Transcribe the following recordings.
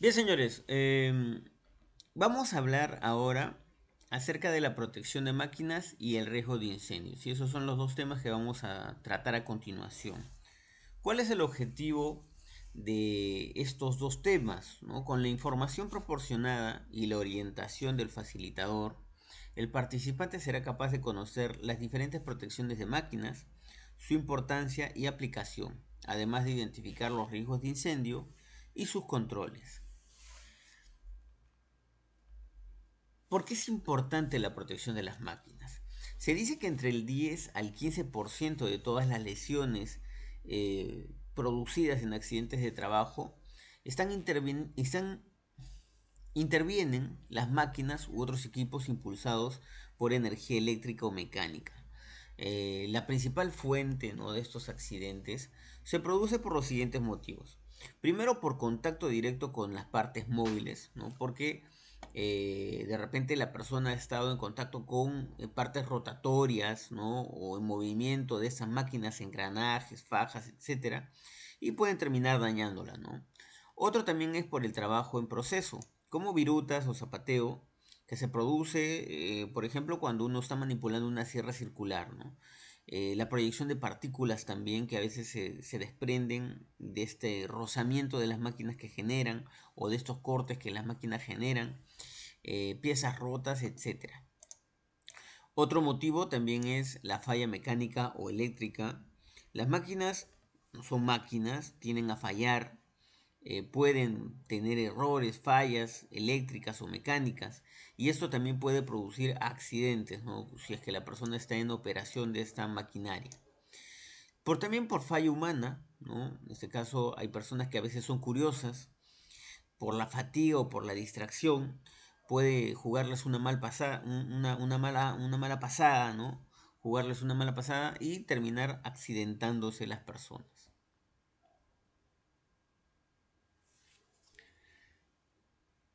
Bien, señores, vamos a hablar ahora acerca de la protección de máquinas y el riesgo de incendios. Y esos son los dos temas que vamos a tratar a continuación. ¿Cuál es el objetivo de estos dos temas? ¿No? Con la información proporcionada y la orientación del facilitador, el participante será capaz de conocer las diferentes protecciones de máquinas, su importancia y aplicación, además de identificar los riesgos de incendio y sus controles. ¿Por qué es importante la protección de las máquinas? Se dice que entre el 10 al 15% de todas las lesiones producidas en accidentes de trabajo intervienen las máquinas u otros equipos impulsados por energía eléctrica o mecánica. La principal fuente, ¿no?, de estos accidentes se produce por los siguientes motivos. Primero, por contacto directo con las partes móviles, ¿no? Porque de repente la persona ha estado en contacto con partes rotatorias, ¿no?, o en movimiento de esas máquinas, engranajes, fajas, etcétera, y pueden terminar dañándola, ¿no? Otro también es por el trabajo en proceso, como virutas o zapateo, que se produce, por ejemplo, cuando uno está manipulando una sierra circular, ¿no? La proyección de partículas también que a veces se desprenden de este rozamiento de las máquinas que generan o de estos cortes que las máquinas generan, piezas rotas, etcétera. Otro motivo también es la falla mecánica o eléctrica. Las máquinas no son máquinas, tienden a fallar, pueden tener errores, fallas eléctricas o mecánicas, y esto también puede producir accidentes, ¿no?, si es que la persona está en operación de esta maquinaria. También por falla humana, ¿no? En este caso hay personas que a veces son curiosas, por la fatiga o por la distracción, puede jugarles una mala pasada, ¿no? Jugarles una mala pasada y terminar accidentándose las personas.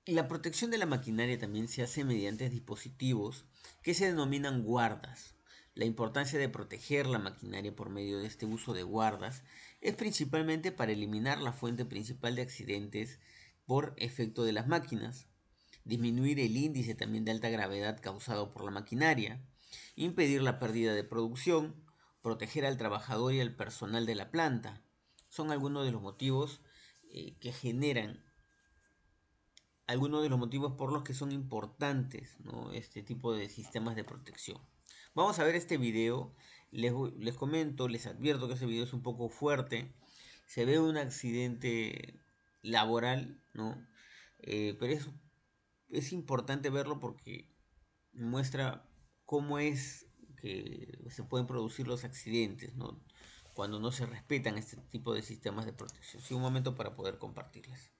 La protección de la maquinaria también se hace mediante dispositivos que se denominan guardas. La importancia de proteger la maquinaria por medio de este uso de guardas es principalmente para eliminar la fuente principal de accidentes por efecto de las máquinas, disminuir el índice también de alta gravedad causado por la maquinaria, impedir la pérdida de producción, proteger al trabajador y al personal de la planta. Son algunos de los motivos que generan algunos de los motivos por los que son importantes, ¿no?, este tipo de sistemas de protección. Vamos a ver este video. Les comento, les advierto que este video es un poco fuerte. Se ve un accidente laboral, ¿no? Pero es importante verlo porque muestra cómo es que se pueden producir los accidentes, ¿no?, cuando no se respetan este tipo de sistemas de protección. Sí, un momento para poder compartirles.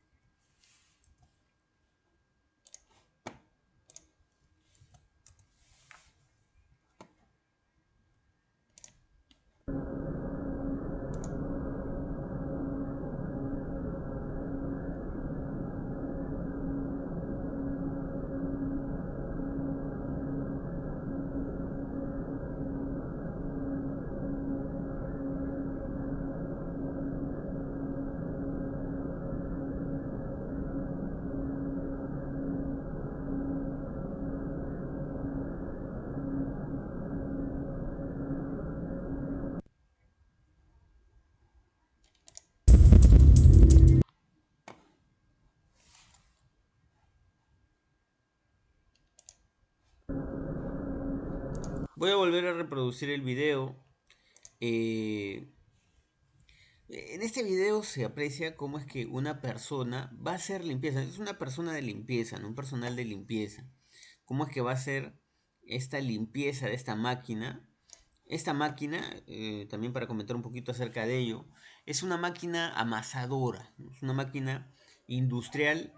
Voy a volver a reproducir el video. Eh, en este video se aprecia cómo es que una persona va a hacer limpieza. Es una persona de limpieza, no un personal de limpieza. Cómo es que va a hacer esta limpieza de esta máquina. Esta máquina, también para comentar un poquito acerca de ello, es una máquina amasadora, ¿no? Es una máquina industrial.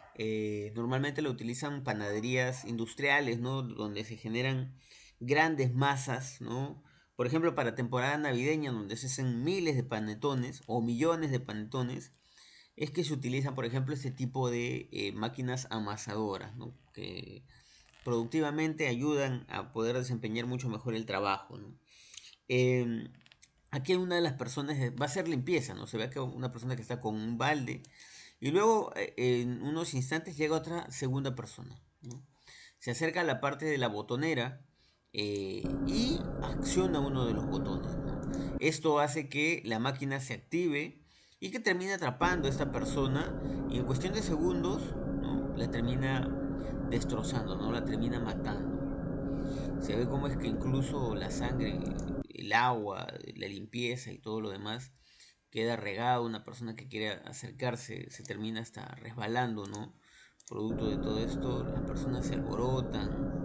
Normalmente la utilizan panaderías industriales, ¿no?, donde se generan grandes masas, ¿no? Por ejemplo, para temporada navideña, donde se hacen miles de panetones o millones de panetones, es que se utilizan, por ejemplo, este tipo de máquinas amasadoras, ¿no?, que productivamente ayudan a poder desempeñar mucho mejor el trabajo, ¿no? Eh, Aquí una de las personas va a hacer limpieza, ¿no? Se ve que una persona que está con un balde Y luego, en unos instantes, llega otra segunda persona, ¿no? Se acerca a la parte de la botonera y acciona uno de los botones, ¿no? Esto hace que la máquina se active y que termine atrapando a esta persona y en cuestión de segundos, ¿no? La termina destrozando, ¿no? La termina matando. Se ve cómo es que incluso la sangre, el agua, la limpieza y todo lo demás queda regado. Una persona que quiere acercarse se termina hasta resbalando, ¿no? Producto de todo esto, las personas se alborotan.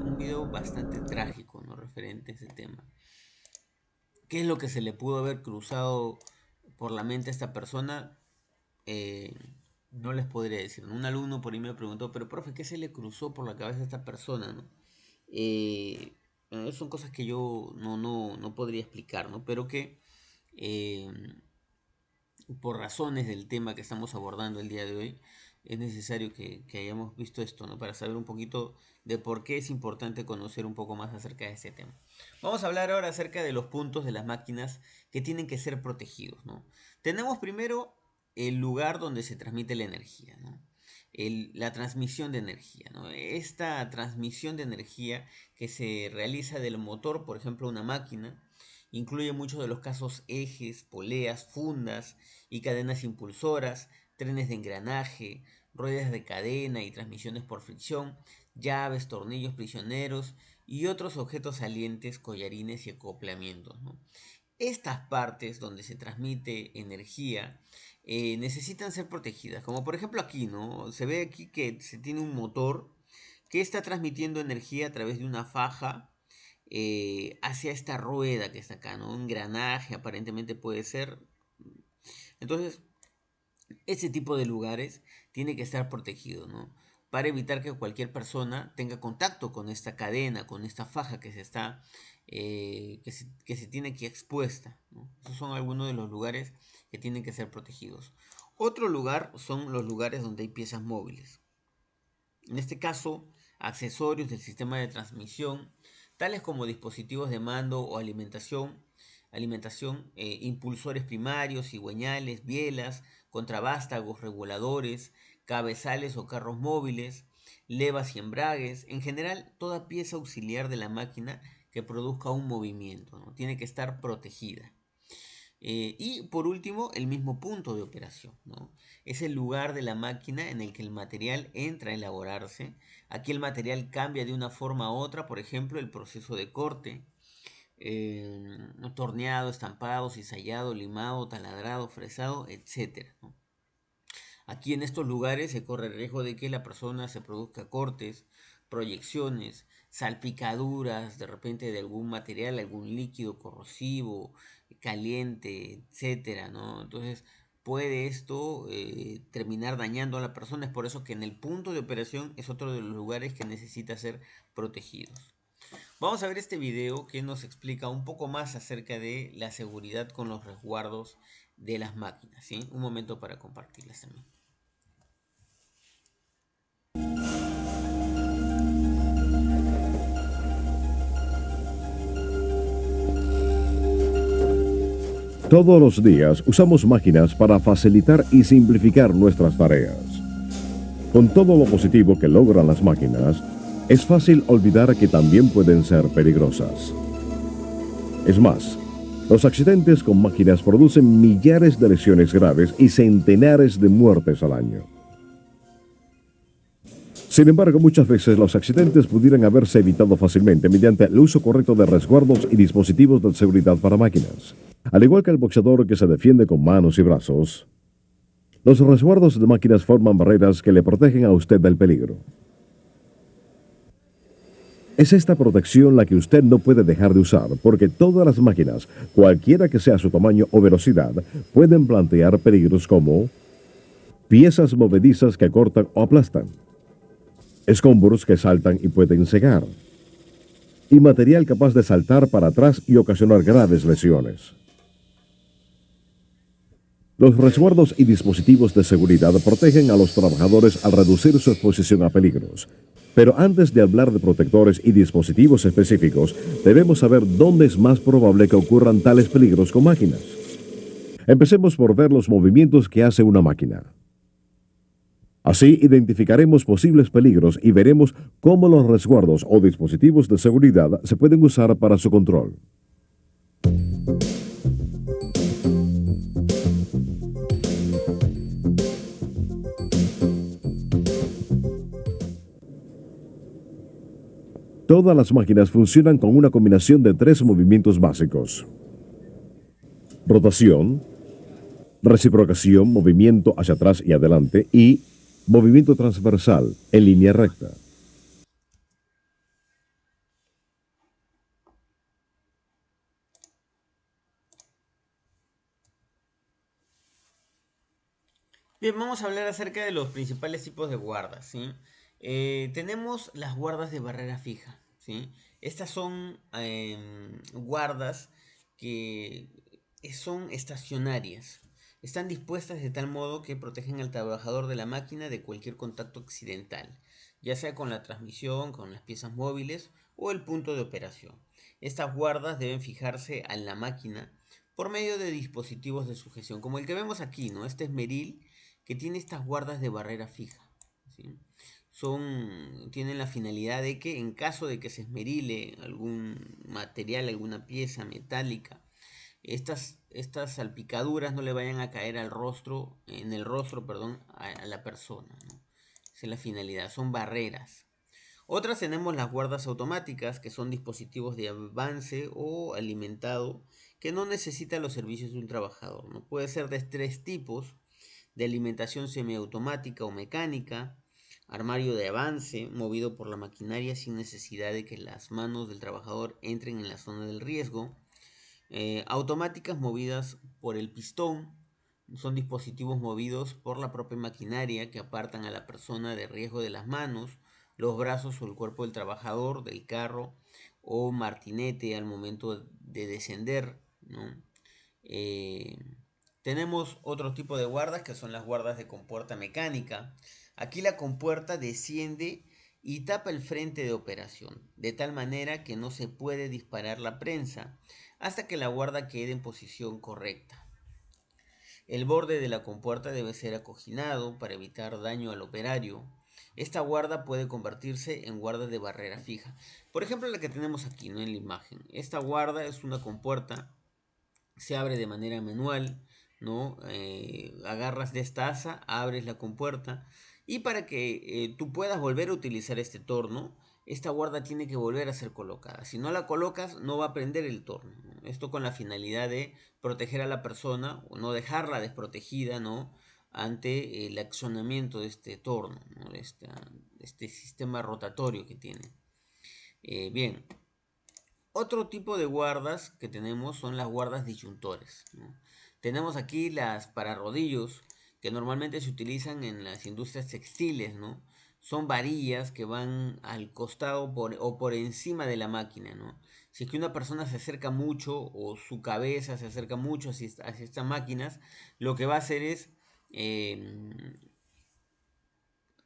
Un video bastante trágico, ¿no? Referente a ese tema. ¿Qué es lo que se le pudo haber cruzado por la mente a esta persona? Eh, no les podría decir, ¿no? Un alumno por ahí me preguntó, pero profe, ¿qué se le cruzó por la cabeza a esta persona, ¿no? Bueno, son cosas que yo no podría explicar, ¿no? Pero que eh, por razones del tema que estamos abordando el día de hoy, es necesario que hayamos visto esto, ¿no? Para saber un poquito de por qué es importante conocer un poco más acerca de este tema. Vamos a hablar ahora acerca de los puntos de las máquinas que tienen que ser protegidos, ¿no? Tenemos primero el lugar donde se transmite la energía, ¿no? La transmisión de energía, ¿no? Esta transmisión de energía que se realiza del motor, por ejemplo, una máquina, incluye muchos de los casos ejes, poleas, fundas y cadenas impulsoras, trenes de engranaje, ruedas de cadena y transmisiones por fricción, llaves, tornillos prisioneros y otros objetos salientes, collarines y acoplamientos, ¿no? Estas partes donde se transmite energía necesitan ser protegidas, como por ejemplo aquí, ¿no? Se ve aquí que se tiene un motor que está transmitiendo energía a través de una faja hacia esta rueda que está acá, ¿no? Un engranaje aparentemente puede ser. Entonces, ese tipo de lugares tiene que estar protegido, ¿no? Para evitar que cualquier persona tenga contacto con esta cadena, con esta faja que se está, que se tiene aquí expuesta, ¿no? Esos son algunos de los lugares que tienen que ser protegidos. Otro lugar son los lugares donde hay piezas móviles. En este caso, accesorios del sistema de transmisión, tales como dispositivos de mando o alimentación, impulsores primarios, cigüeñales, bielas, contravástagos, reguladores, cabezales o carros móviles, levas y embragues, en general toda pieza auxiliar de la máquina que produzca un movimiento, ¿no? Tiene que estar protegida. Y por último, el mismo punto de operación, ¿no? Es el lugar de la máquina en el que el material entra a elaborarse. Aquí el material cambia de una forma a otra, por ejemplo, el proceso de corte, torneado, estampado, cizallado, limado, taladrado, fresado, etcétera, ¿no? Aquí en estos lugares se corre el riesgo de que la persona se produzca cortes, proyecciones, salpicaduras de repente de algún material, algún líquido corrosivo, caliente, etcétera, ¿no? Entonces puede esto terminar dañando a la persona. Es por eso que en el punto de operación es otro de los lugares que necesita ser protegidos. Vamos a ver este video que nos explica un poco más acerca de la seguridad con los resguardos de las máquinas, ¿sí? Un momento para compartirlas también. Todos los días usamos máquinas para facilitar y simplificar nuestras tareas. Con todo lo positivo que logran las máquinas, es fácil olvidar que también pueden ser peligrosas. Es más, los accidentes con máquinas producen millares de lesiones graves y centenares de muertes al año. Sin embargo, muchas veces los accidentes pudieran haberse evitado fácilmente mediante el uso correcto de resguardos y dispositivos de seguridad para máquinas. Al igual que el boxeador que se defiende con manos y brazos, los resguardos de máquinas forman barreras que le protegen a usted del peligro. Es esta protección la que usted no puede dejar de usar, porque todas las máquinas, cualquiera que sea su tamaño o velocidad, pueden plantear peligros como piezas movedizas que cortan o aplastan, escombros que saltan y pueden cegar, y material capaz de saltar para atrás y ocasionar graves lesiones. Los resguardos y dispositivos de seguridad protegen a los trabajadores al reducir su exposición a peligros. Pero antes de hablar de protectores y dispositivos específicos, debemos saber dónde es más probable que ocurran tales peligros con máquinas. Empecemos por ver los movimientos que hace una máquina. Así identificaremos posibles peligros y veremos cómo los resguardos o dispositivos de seguridad se pueden usar para su control. Todas las máquinas funcionan con una combinación de tres movimientos básicos: rotación, reciprocación, movimiento hacia atrás y adelante, y movimiento transversal en línea recta. Bien, vamos a hablar acerca de los principales tipos de guardas, ¿sí? Tenemos las guardas de barrera fija, ¿sí? Estas son guardas que son estacionarias. Están dispuestas de tal modo que protegen al trabajador de la máquina de cualquier contacto accidental, ya sea con la transmisión, con las piezas móviles o el punto de operación. Estas guardas deben fijarse en la máquina por medio de dispositivos de sujeción, como el que vemos aquí, ¿no? Este esmeril que tiene estas guardas de barrera fija, ¿sí? Tienen la finalidad de que en caso de que se esmerile algún material, alguna pieza metálica, estas salpicaduras no le vayan a caer en el rostro, perdón, a la persona, ¿no? Esa es la finalidad, son barreras. Otras tenemos las guardas automáticas, que son dispositivos de avance o alimentado que no necesitan los servicios de un trabajador, ¿no? Puede ser de tres tipos: de alimentación semiautomática o mecánica, armario de avance movido por la maquinaria sin necesidad de que las manos del trabajador entren en la zona del riesgo, automáticas movidas por el pistón, son dispositivos movidos por la propia maquinaria que apartan a la persona de riesgo de las manos, los brazos o el cuerpo del trabajador, del carro o martinete al momento de descender, ¿no? Eh, Tenemos otro tipo de guardas que son las guardas de compuerta mecánica. Aquí la compuerta desciende y tapa el frente de operación, de tal manera que no se puede disparar la prensa hasta que la guarda quede en posición correcta. El borde de la compuerta debe ser acoginado para evitar daño al operario. Esta guarda puede convertirse en guarda de barrera fija. Por ejemplo, la que tenemos aquí, ¿no?, en la imagen. Esta guarda es una compuerta, se abre de manera manual, ¿no? Agarras de esta asa, abres la compuerta y para que tú puedas volver a utilizar este torno, esta guarda tiene que volver a ser colocada. Si no la colocas, no va a prender el torno, ¿no? Esto con la finalidad de proteger a la persona o no dejarla desprotegida, ¿no?, ante el accionamiento de este torno, ¿no?, de este sistema rotatorio que tiene. Bien, otro tipo de guardas que tenemos son las guardas disyuntores, ¿no? Tenemos aquí las pararodillos que normalmente se utilizan en las industrias textiles, ¿no? Son varillas que van al costado o por encima de la máquina, ¿no? Si es que una persona se acerca mucho o su cabeza se acerca mucho hacia estas máquinas, lo que va a hacer es eh,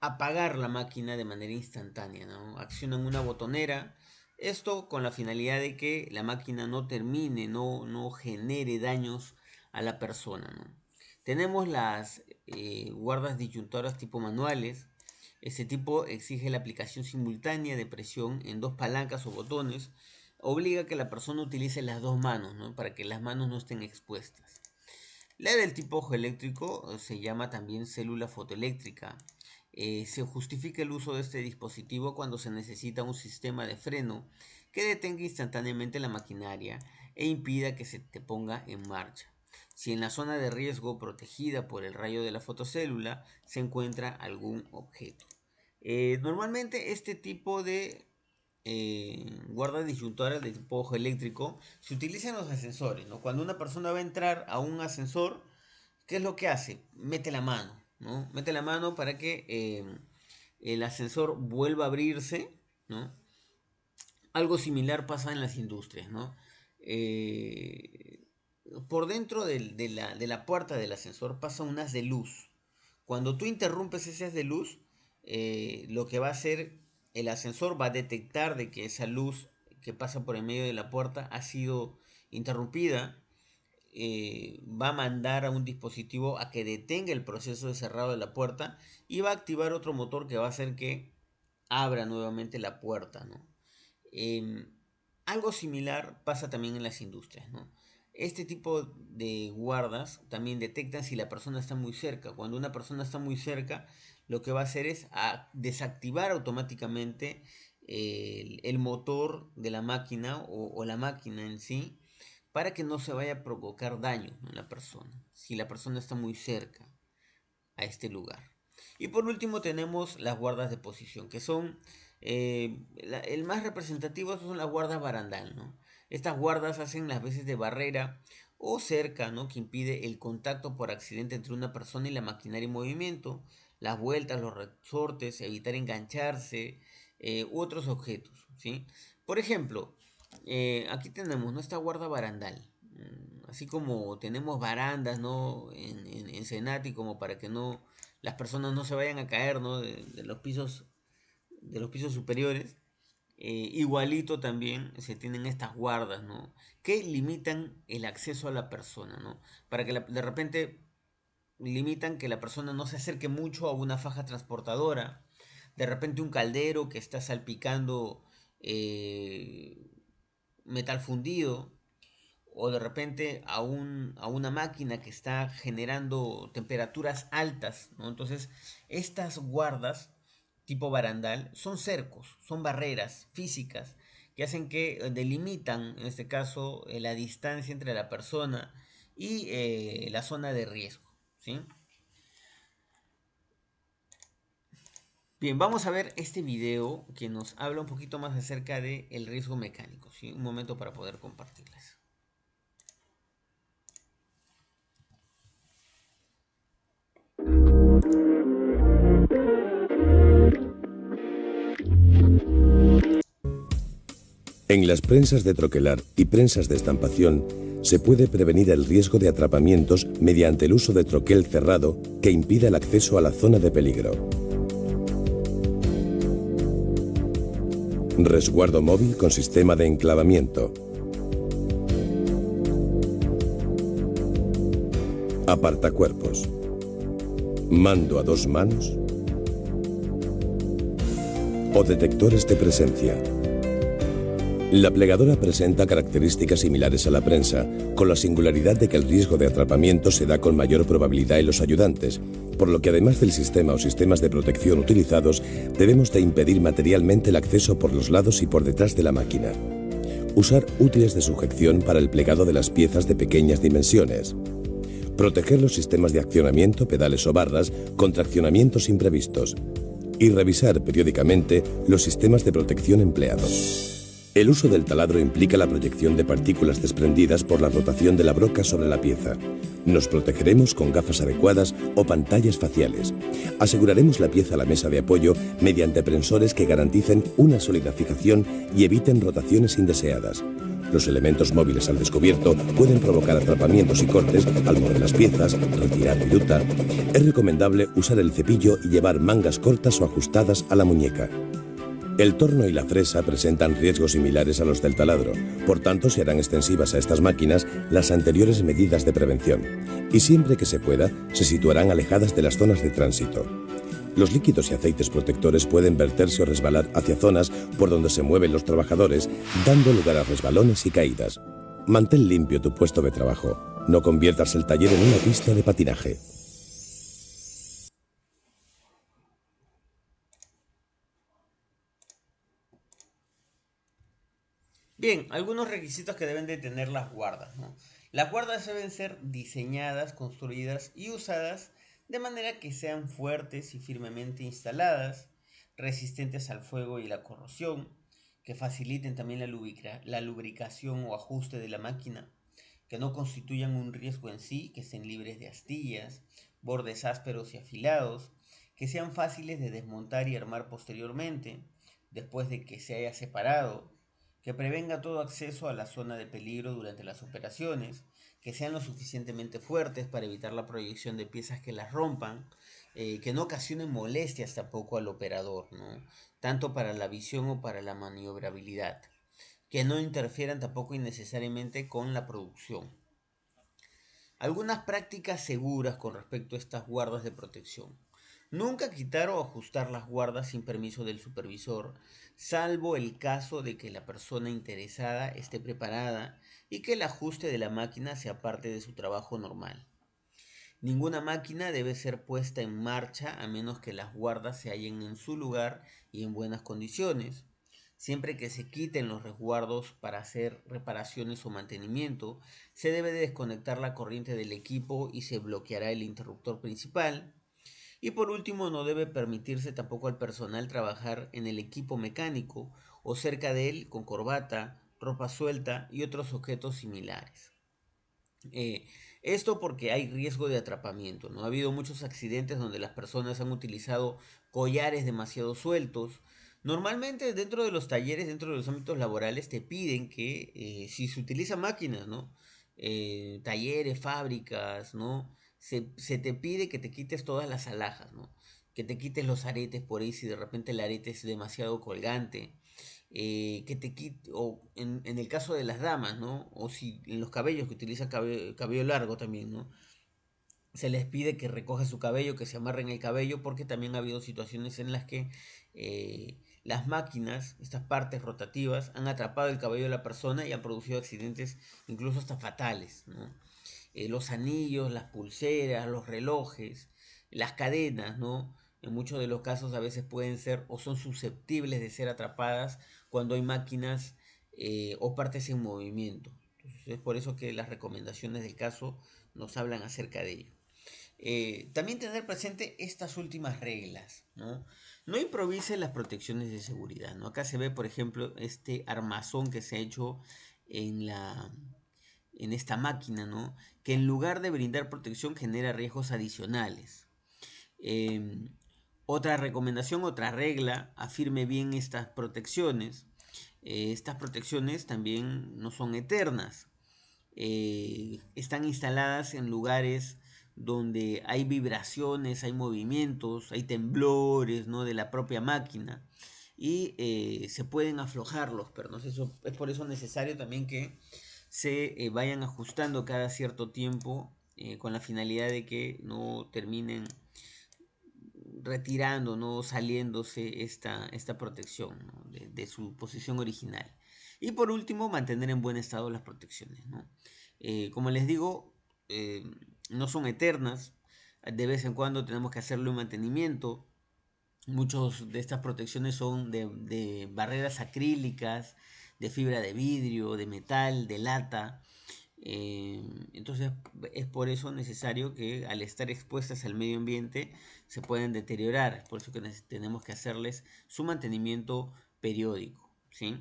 apagar la máquina de manera instantánea, ¿no? Accionan una botonera. Esto con la finalidad de que la máquina no termine, no genere daños a la persona, ¿no? Tenemos las guardas disyuntoras tipo manuales. Este tipo exige la aplicación simultánea de presión en dos palancas o botones. Obliga a que la persona utilice las dos manos, ¿no?, para que las manos no estén expuestas. La del tipo ojo eléctrico se llama también célula fotoeléctrica. Se justifica el uso de este dispositivo cuando se necesita un sistema de freno que detenga instantáneamente la maquinaria e impida que se te ponga en marcha. Si en la zona de riesgo protegida por el rayo de la fotocélula se encuentra algún objeto. Normalmente este tipo de guardas disyuntoras de tipo ojo eléctrico se utilizan en los ascensores, ¿no? Cuando una persona va a entrar a un ascensor, ¿qué es lo que hace? Mete la mano, ¿no? Mete la mano para que el ascensor vuelva a abrirse, ¿no? Algo similar pasa en las industrias, ¿no? Eh, por dentro de la puerta del ascensor pasa un haz de luz. Cuando tú interrumpes ese haz de luz, lo que va a hacer el ascensor va a detectar de que esa luz que pasa por el medio de la puerta ha sido interrumpida. va a mandar a un dispositivo a que detenga el proceso de cerrado de la puerta y va a activar otro motor que va a hacer que abra nuevamente la puerta, ¿no? Em, Algo similar pasa también en las industrias, ¿no? Este tipo de guardas también detectan si la persona está muy cerca. Cuando una persona está muy cerca, lo que va a hacer es desactivar automáticamente el motor de la máquina o la máquina en sí para que no se vaya a provocar daño en la persona, si la persona está muy cerca a este lugar. Y por último tenemos las guardas de posición, que son el más representativo son las guardas barandal, ¿no? Estas guardas hacen las veces de barrera o cerca, ¿no? Que impide el contacto por accidente entre una persona y la maquinaria en movimiento, las vueltas, los resortes, evitar engancharse u otros objetos, ¿sí? Por ejemplo, aquí tenemos nuestra guarda barandal. Así como tenemos barandas, ¿no? En Senati, como para que no las personas no se vayan a caer, ¿no? De los pisos superiores. Igualito también se tienen estas guardas, ¿no? Que limitan el acceso a la persona, ¿no? Para que de repente limitan que la persona no se acerque mucho a una faja transportadora. De repente un caldero que está salpicando metal fundido, o de repente a una máquina que está generando temperaturas altas, ¿no? Entonces, estas guardas tipo barandal son cercos, son barreras físicas que hacen que delimitan, en este caso, la distancia entre la persona y la zona de riesgo, ¿sí? Bien, vamos a ver este video que nos habla un poquito más acerca del riesgo mecánico, ¿sí? Un momento para poder compartirles. En las prensas de troquelar y prensas de estampación se puede prevenir el riesgo de atrapamientos mediante el uso de troquel cerrado que impida el acceso a la zona de peligro. Resguardo móvil con sistema de enclavamiento. Apartacuerpos. Mando a dos manos o detectores de presencia. La plegadora presenta características similares a la prensa, con la singularidad de que el riesgo de atrapamiento se da con mayor probabilidad en los ayudantes, por lo que además del sistema o sistemas de protección utilizados, debemos de impedir materialmente el acceso por los lados y por detrás de la máquina. Usar útiles de sujeción para el plegado de las piezas de pequeñas dimensiones. Proteger los sistemas de accionamiento, pedales o barras contra accionamientos imprevistos. Y revisar periódicamente los sistemas de protección empleados. El uso del taladro implica la proyección de partículas desprendidas por la rotación de la broca sobre la pieza. Nos protegeremos con gafas adecuadas o pantallas faciales. Aseguraremos la pieza a la mesa de apoyo mediante prensores que garanticen una sólida fijación y eviten rotaciones indeseadas. Los elementos móviles al descubierto pueden provocar atrapamientos y cortes al mover las piezas, retirar viruta. Es recomendable usar el cepillo y llevar mangas cortas o ajustadas a la muñeca. El torno y la fresa presentan riesgos similares a los del taladro, por tanto se harán extensivas a estas máquinas las anteriores medidas de prevención, y siempre que se pueda, se situarán alejadas de las zonas de tránsito. Los líquidos y aceites protectores pueden verterse o resbalar hacia zonas por donde se mueven los trabajadores, dando lugar a resbalones y caídas. Mantén limpio tu puesto de trabajo. No conviertas el taller en una pista de patinaje. Bien, algunos requisitos que deben de tener las guardas, ¿no? Las guardas deben ser diseñadas, construidas y usadas de manera que sean fuertes y firmemente instaladas, resistentes al fuego y la corrosión, que faciliten también la lubricación o ajuste de la máquina, que no constituyan un riesgo en sí, que estén libres de astillas, bordes ásperos y afilados, que sean fáciles de desmontar y armar posteriormente, después de que se haya separado, que prevenga todo acceso a la zona de peligro durante las operaciones, que sean lo suficientemente fuertes para evitar la proyección de piezas que las rompan, que no ocasionen molestias tampoco al operador, ¿no? Tanto para la visión o para la maniobrabilidad, que no interfieran tampoco innecesariamente con la producción. Algunas prácticas seguras con respecto a estas guardas de protección. Nunca quitar o ajustar las guardas sin permiso del supervisor, salvo el caso de que la persona interesada esté preparada y que el ajuste de la máquina sea parte de su trabajo normal. Ninguna máquina debe ser puesta en marcha a menos que las guardas se hallen en su lugar y en buenas condiciones. Siempre que se quiten los resguardos para hacer reparaciones o mantenimiento, se debe de desconectar la corriente del equipo y se bloqueará el interruptor principal. Y por último, no debe permitirse tampoco al personal trabajar en el equipo mecánico o cerca de él con corbata, ropa suelta y otros objetos similares. Eh, Esto porque hay riesgo de atrapamiento, ¿no? Ha habido muchos accidentes donde las personas han utilizado collares demasiado sueltos. Normalmente dentro de los talleres, dentro de los ámbitos laborales, te piden que si se utilizan máquinas, ¿no? Talleres, fábricas, ¿no? Se te pide que te quites todas las alhajas, ¿no? Que te quites los aretes por ahí si de repente el arete es demasiado colgante, que te quite, o en el caso de las damas, ¿no? O si en los cabellos que utilizan cabello largo también, ¿no? Se les pide que recoja su cabello, que se amarren el cabello, porque también ha habido situaciones en las que las máquinas, estas partes rotativas, han atrapado el cabello de la persona y han producido accidentes incluso hasta fatales, ¿no? Los anillos, las pulseras, los relojes, las cadenas, ¿no? En muchos de los casos a veces pueden ser o son susceptibles de ser atrapadas cuando hay máquinas o partes en movimiento. Entonces, es por eso que las recomendaciones del caso nos hablan acerca de ello. También tener presente estas últimas reglas, ¿no? No improvise las protecciones de seguridad, ¿no? Acá se ve, por ejemplo, este armazón que se ha hecho en en esta máquina, ¿no? Que en lugar de brindar protección genera riesgos adicionales. Eh, Otra recomendación, otra regla, afirme bien estas protecciones. Estas protecciones también no son eternas. Están instaladas en lugares donde hay vibraciones, hay movimientos, hay temblores, ¿no? De la propia máquina y se pueden aflojar los pernos. Eso es por eso necesario también que se vayan ajustando cada cierto tiempo con la finalidad de que no terminen retirando, no saliéndose esta protección, ¿no? De su posición original. Y por último, mantener en buen estado las protecciones, ¿no? Como les digo, eh, no son eternas. De vez en cuando tenemos que hacerle un mantenimiento. Muchas de estas protecciones son de barreras acrílicas, de fibra de vidrio, de metal, de lata. Entonces es por eso necesario que al estar expuestas al medio ambiente se pueden deteriorar. Por eso que tenemos que hacerles su mantenimiento periódico, ¿sí?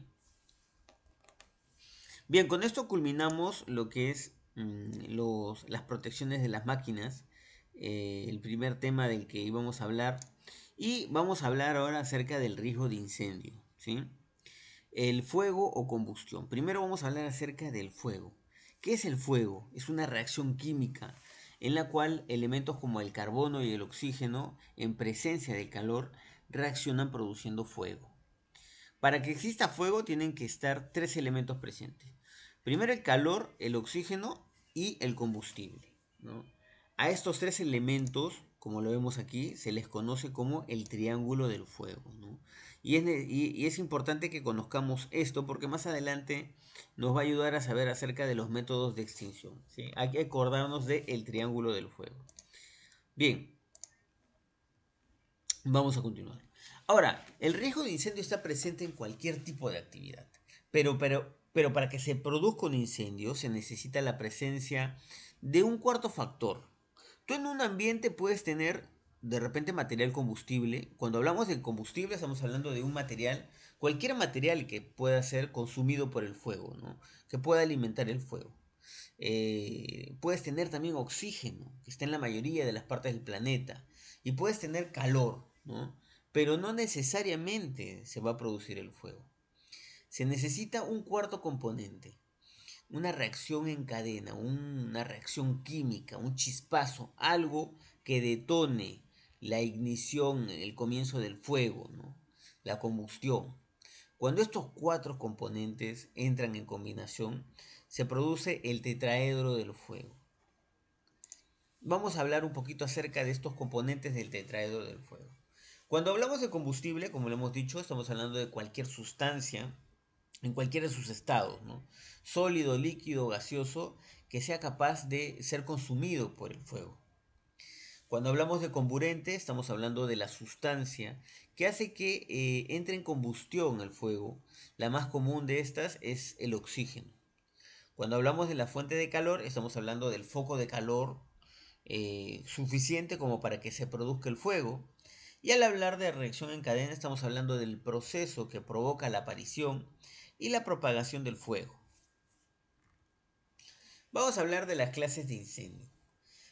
Bien, con esto culminamos lo que es las protecciones de las máquinas, el primer tema del que íbamos a hablar, y vamos a hablar ahora acerca del riesgo de incendio, ¿sí? El fuego o combustión. Primero vamos a hablar acerca del fuego. ¿Qué es el fuego? Es una reacción química en la cual elementos como el carbono y el oxígeno, en presencia del calor, reaccionan produciendo fuego. Para que exista fuego tienen que estar tres elementos presentes. Primero el calor, el oxígeno y el combustible, ¿no? A estos tres elementos, como lo vemos aquí, se les conoce como el triángulo del fuego, ¿no? Y es importante que conozcamos esto porque más adelante nos va a ayudar a saber acerca de los métodos de extinción, ¿sí? Hay que acordarnos del triángulo del fuego. Bien, vamos a continuar. Ahora, el riesgo de incendio está presente en cualquier tipo de actividad, pero para que se produzca un incendio se necesita la presencia de un cuarto factor. Tú en un ambiente puedes tener de repente material combustible. Cuando hablamos de combustible estamos hablando de un material, cualquier material que pueda ser consumido por el fuego, ¿no? Que pueda alimentar el fuego. Puedes tener también oxígeno, que está en la mayoría de las partes del planeta, y puedes tener calor, ¿no? Pero no necesariamente se va a producir el fuego. Se necesita un cuarto componente, una reacción en cadena, una reacción química, un chispazo, algo que detone la ignición, el comienzo del fuego, ¿no? La combustión. Cuando estos cuatro componentes entran en combinación, se produce el tetraedro del fuego. vamos a hablar un poquito acerca de estos componentes del tetraedro del fuego. Cuando hablamos de combustible, como lo hemos dicho, estamos hablando de cualquier sustancia en cualquiera de sus estados, ¿no? Sólido, líquido, gaseoso, que sea capaz de ser consumido por el fuego. Cuando hablamos de comburente, estamos hablando de la sustancia que hace que entre en combustión el fuego. La más común de estas es el oxígeno. Cuando hablamos de la fuente de calor, estamos hablando del foco de calor suficiente como para que se produzca el fuego. Y al hablar de reacción en cadena, estamos hablando del proceso que provoca la aparición y la propagación del fuego. Vamos a hablar de las clases de incendio.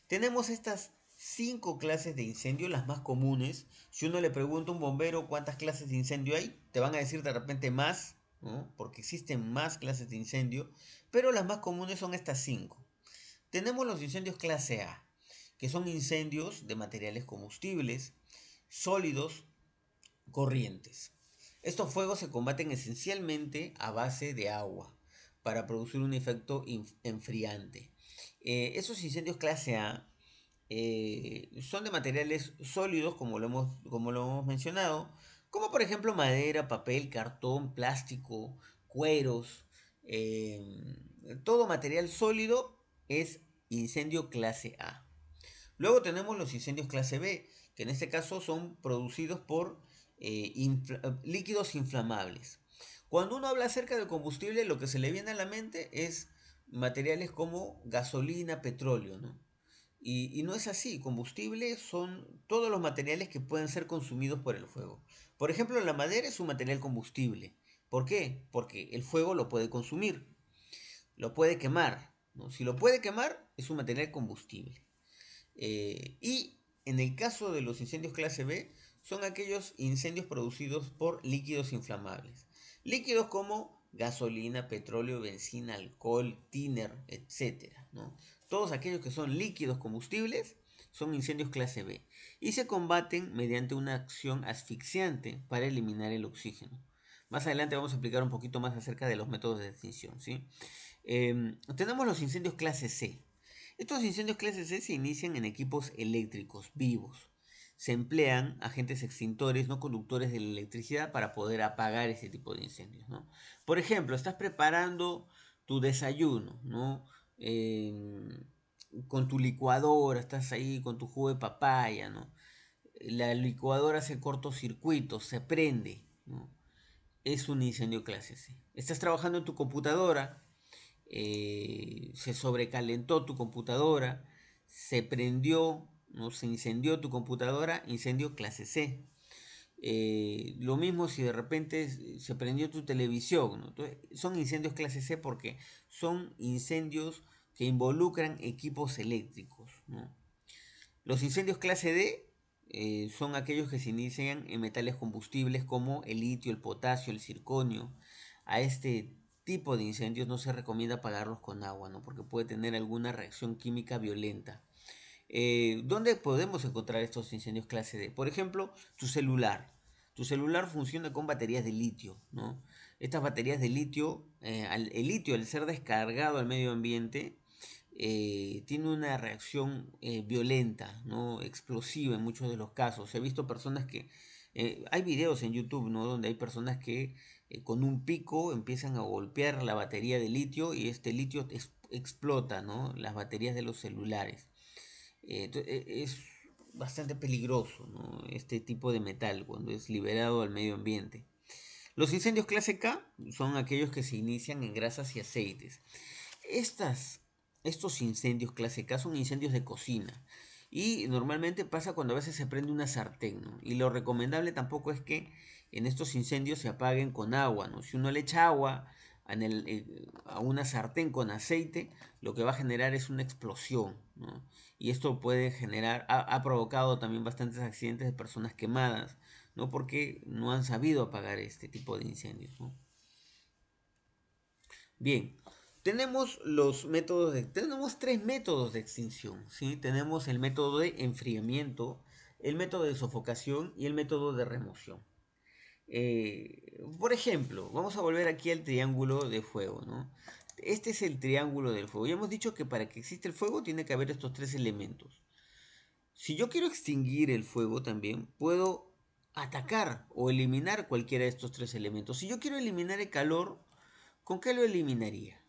Tenemos estas 5 clases de incendio, las más comunes. Si uno le pregunta a un bombero cuántas clases de incendio hay, te van a decir de repente más, ¿no? Porque existen más clases de incendio, pero las más comunes son estas 5. Tenemos los incendios clase A, que son incendios de materiales combustibles, sólidos, corrientes. Estos fuegos se combaten esencialmente a base de agua para producir un efecto enfriante. Esos incendios clase A son de materiales sólidos, como lo hemos mencionado, como por ejemplo madera, papel, cartón, plástico, cueros. Todo material sólido es incendio clase A. Luego tenemos los incendios clase B, que en este caso son producidos por líquidos inflamables. Cuando uno habla acerca de combustible, lo que se le viene a la mente es materiales como gasolina, petróleo, ¿no? Y no es así. Combustible son todos los materiales que pueden ser consumidos por el fuego. Por ejemplo, la madera es un material combustible. ¿Por qué? Porque el fuego lo puede consumir, lo puede quemar, ¿no? Si lo puede quemar, es un material combustible. Y en el caso de los incendios clase B, son aquellos incendios producidos por líquidos inflamables. Líquidos como gasolina, petróleo, benzina, alcohol, tiner, etcétera, ¿no? Todos aquellos que son líquidos combustibles son incendios clase B y se combaten mediante una acción asfixiante para eliminar el oxígeno. Más adelante vamos a explicar un poquito más acerca de los métodos de extinción, ¿sí? Tenemos los incendios clase C. Estos incendios clase C se inician en equipos eléctricos vivos. Se emplean agentes extintores no conductores de la electricidad para poder apagar ese tipo de incendios, ¿no? Por ejemplo, estás preparando tu desayuno, ¿no? Con tu licuadora, estás ahí con tu jugo de papaya, ¿no? La licuadora hace cortocircuito, se prende, ¿no? Es un incendio clase C. Estás trabajando en tu computadora, se sobrecalentó tu computadora, se prendió, ¿no? Se incendió tu computadora, incendio clase C. Lo mismo si de repente se prendió tu televisión, ¿no? Entonces, son incendios clase C porque son incendios que involucran equipos eléctricos, ¿no? Los incendios clase D son aquellos que se inician en metales combustibles como el litio, el potasio, el circonio. A este tipo de incendios no se recomienda apagarlos con agua, ¿no? Porque puede tener alguna reacción química violenta. ¿Dónde podemos encontrar estos incendios clase D? Por ejemplo, tu celular. Tu celular funciona con baterías de litio, ¿no? Estas baterías de litio, el litio al ser descargado al medio ambiente, tiene una reacción violenta, ¿no? Explosiva en muchos de los casos. He visto personas que, hay videos en YouTube, ¿no? Donde hay personas que con un pico empiezan a golpear la batería de litio y este litio explota, ¿no? Las baterías de los celulares. Es bastante peligroso, ¿no? Este tipo de metal cuando es liberado al medio ambiente. Los incendios clase K son aquellos que se inician en grasas y aceites. Estas, estos incendios clase K son incendios de cocina. Y normalmente pasa cuando a veces se prende una sartén, ¿no? Y lo recomendable tampoco es que en estos incendios se apaguen con agua, ¿no? Si uno le echa agua a una sartén con aceite, lo que va a generar es una explosión, ¿no? Y esto puede generar, ha provocado también bastantes accidentes de personas quemadas, ¿no? Porque no han sabido apagar este tipo de incendios, ¿no? Bien, tenemos tres métodos de extinción, ¿sí? Tenemos el método de enfriamiento, el método de sofocación y el método de remoción. Por ejemplo, vamos a volver aquí al triángulo de fuego, ¿no? Este es el triángulo del fuego. Ya hemos dicho que para que exista el fuego tiene que haber estos tres elementos. Si yo quiero extinguir el fuego también, puedo atacar o eliminar cualquiera de estos tres elementos. Si yo quiero eliminar el calor, ¿con qué lo eliminaría?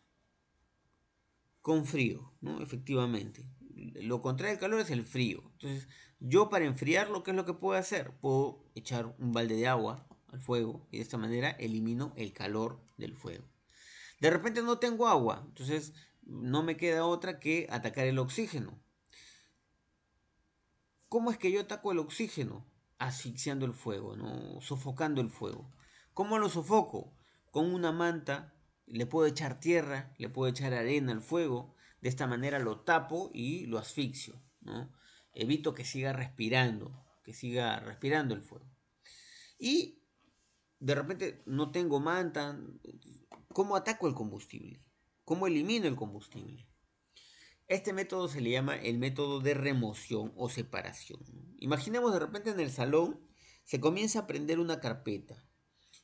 Con frío, ¿no? Efectivamente. Lo contrario del calor es el frío. Entonces, yo para enfriarlo, ¿qué es lo que puedo hacer? Puedo echar un balde de agua al fuego y de esta manera elimino el calor del fuego. De repente no tengo agua, entonces no me queda otra que atacar el oxígeno. ¿Cómo es que yo ataco el oxígeno? Asfixiando el fuego, ¿no? Sofocando el fuego. ¿Cómo lo sofoco? Con una manta, le puedo echar tierra, le puedo echar arena al fuego. De esta manera lo tapo y lo asfixio, ¿no? Evito que siga respirando el fuego. Y de repente no tengo manta. ¿Cómo ataco el combustible? ¿Cómo elimino el combustible? Este método se le llama el método de remoción o separación. Imaginemos de repente en el salón se comienza a prender una carpeta.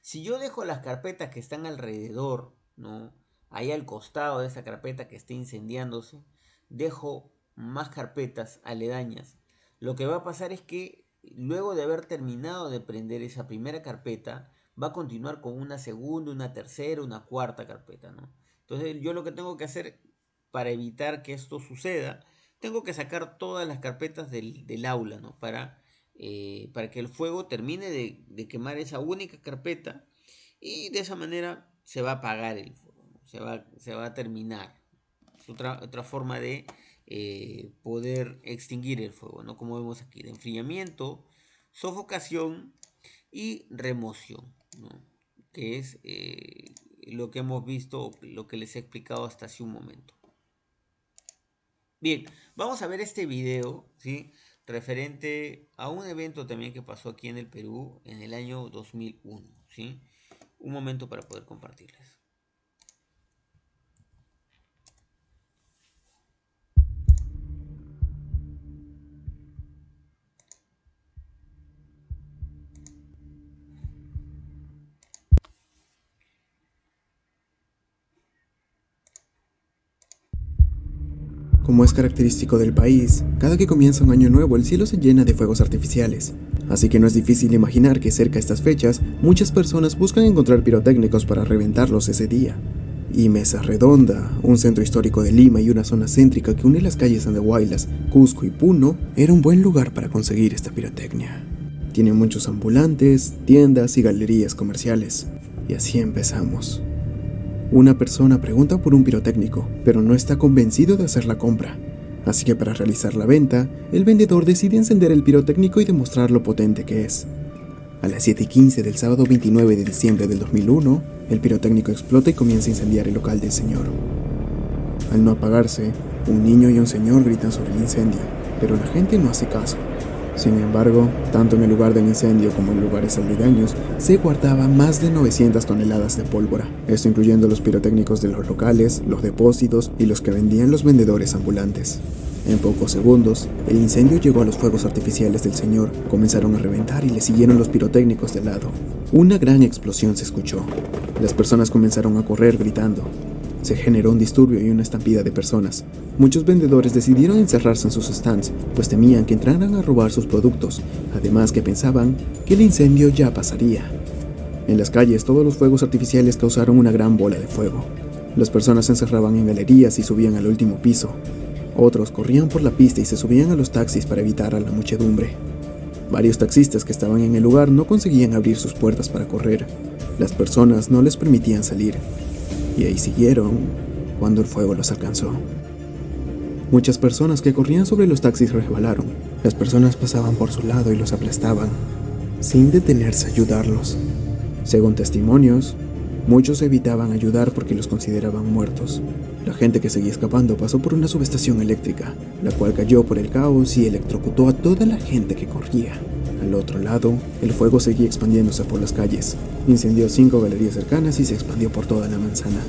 Si yo dejo las carpetas que están alrededor, ¿no? Ahí al costado de esa carpeta que esté incendiándose, dejo más carpetas aledañas. Lo que va a pasar es que luego de haber terminado de prender esa primera carpeta, va a continuar con una segunda, una tercera, una cuarta carpeta, ¿no? Entonces yo lo que tengo que hacer para evitar que esto suceda, tengo que sacar todas las carpetas del aula, ¿no? Para que el fuego termine de quemar esa única carpeta y de esa manera se va a apagar el fuego, ¿no? Se va a terminar. Es otra forma de poder extinguir el fuego, ¿no? Como vemos aquí, de enfriamiento, sofocación y remoción, ¿no? Que es lo que hemos visto, lo que les he explicado hasta hace un momento. Bien, vamos a ver este video, ¿sí? Referente a un evento también que pasó aquí en el Perú en el año 2001, ¿sí? Un momento para poder compartirles. Como es característico del país, cada que comienza un año nuevo el cielo se llena de fuegos artificiales, así que no es difícil imaginar que cerca de estas fechas muchas personas buscan encontrar pirotécnicos para reventarlos ese día. Y Mesa Redonda, un centro histórico de Lima y una zona céntrica que une las calles Andahuaylas, Cusco y Puno, era un buen lugar para conseguir esta pirotecnia. Tiene muchos ambulantes, tiendas y galerías comerciales. Y así empezamos. Una persona pregunta por un pirotécnico, pero no está convencido de hacer la compra. Así que para realizar la venta, el vendedor decide encender el pirotécnico y demostrar lo potente que es. A las 7:15 del sábado 29 de diciembre del 2001, el pirotécnico explota y comienza a incendiar el local del señor. Al no apagarse, un niño y un señor gritan sobre el incendio, pero la gente no hace caso. Sin embargo, tanto en el lugar del incendio como en lugares aledaños, se guardaban más de 900 toneladas de pólvora, esto incluyendo los pirotécnicos de los locales, los depósitos y los que vendían los vendedores ambulantes. En pocos segundos, el incendio llegó a los fuegos artificiales del señor, comenzaron a reventar y le siguieron los pirotécnicos de lado. Una gran explosión se escuchó. Las personas comenzaron a correr gritando. Se generó un disturbio y una estampida de personas. Muchos vendedores decidieron encerrarse en sus stands, pues temían que entraran a robar sus productos, además que pensaban que el incendio ya pasaría. En las calles todos los fuegos artificiales causaron una gran bola de fuego. Las personas se encerraban en galerías y subían al último piso. Otros corrían por la pista y se subían a los taxis para evitar a la muchedumbre. Varios taxistas que estaban en el lugar no conseguían abrir sus puertas para correr. Las personas no les permitían salir. Y ahí siguieron cuando el fuego los alcanzó. Muchas personas que corrían sobre los taxis resbalaron. Las personas pasaban por su lado y los aplastaban, sin detenerse a ayudarlos. Según testimonios, muchos evitaban ayudar porque los consideraban muertos. La gente que seguía escapando pasó por una subestación eléctrica, la cual cayó por el caos y electrocutó a toda la gente que corría. Al otro lado, el fuego seguía expandiéndose por las calles. Incendió 5 galerías cercanas y se expandió por toda la manzana.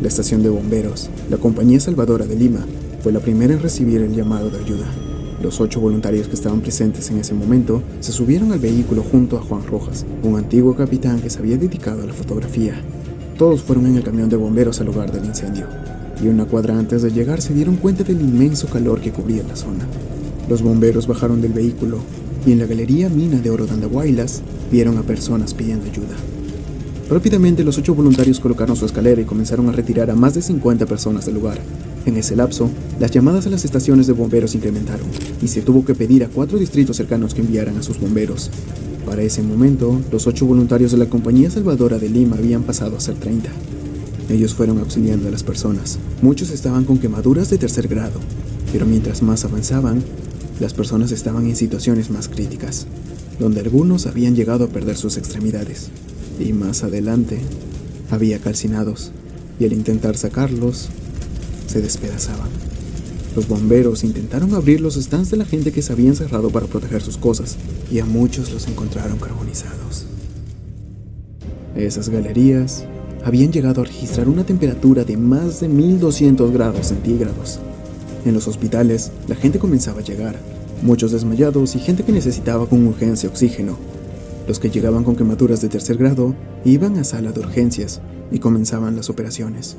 La estación de bomberos, la Compañía Salvadora de Lima, fue la primera en recibir el llamado de ayuda. Los 8 voluntarios que estaban presentes en ese momento se subieron al vehículo junto a Juan Rojas, un antiguo capitán que se había dedicado a la fotografía. Todos fueron en el camión de bomberos al lugar del incendio, y una cuadra antes de llegar se dieron cuenta del inmenso calor que cubría la zona. Los bomberos bajaron del vehículo y en la galería mina de oro de Andahuaylas vieron a personas pidiendo ayuda. Rápidamente los 8 voluntarios colocaron su escalera y comenzaron a retirar a más de 50 personas del lugar. En ese lapso, las llamadas a las estaciones de bomberos incrementaron y se tuvo que pedir a 4 distritos cercanos que enviaran a sus bomberos. Para ese momento, los 8 voluntarios de la Compañía Salvadora de Lima habían pasado a ser 30. Ellos fueron auxiliando a las personas. Muchos estaban con quemaduras de 3er grado, pero mientras más avanzaban, las personas estaban en situaciones más críticas, donde algunos habían llegado a perder sus extremidades, y más adelante había calcinados, y al intentar sacarlos, se despedazaban. Los bomberos intentaron abrir los stands de la gente que se habían cerrado para proteger sus cosas, y a muchos los encontraron carbonizados. Esas galerías habían llegado a registrar una temperatura de más de 1200 grados centígrados. En los hospitales, la gente comenzaba a llegar, muchos desmayados y gente que necesitaba con urgencia oxígeno. Los que llegaban con quemaduras de 3er grado iban a sala de urgencias y comenzaban las operaciones.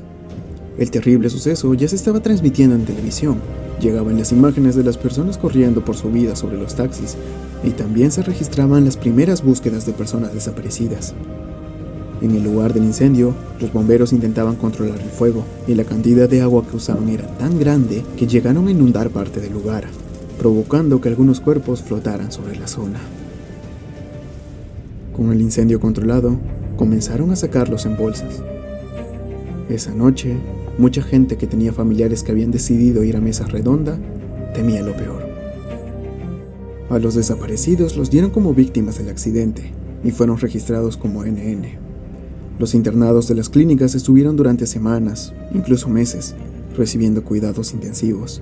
El terrible suceso ya se estaba transmitiendo en televisión. Llegaban las imágenes de las personas corriendo por su vida sobre los taxis y también se registraban las primeras búsquedas de personas desaparecidas. En el lugar del incendio, los bomberos intentaban controlar el fuego y la cantidad de agua que usaban era tan grande que llegaron a inundar parte del lugar, provocando que algunos cuerpos flotaran sobre la zona. Con el incendio controlado, comenzaron a sacarlos en bolsas. Esa noche, mucha gente que tenía familiares que habían decidido ir a Mesa Redonda temía lo peor. A los desaparecidos los dieron como víctimas del accidente y fueron registrados como NN. Los internados de las clínicas estuvieron durante semanas, incluso meses, recibiendo cuidados intensivos.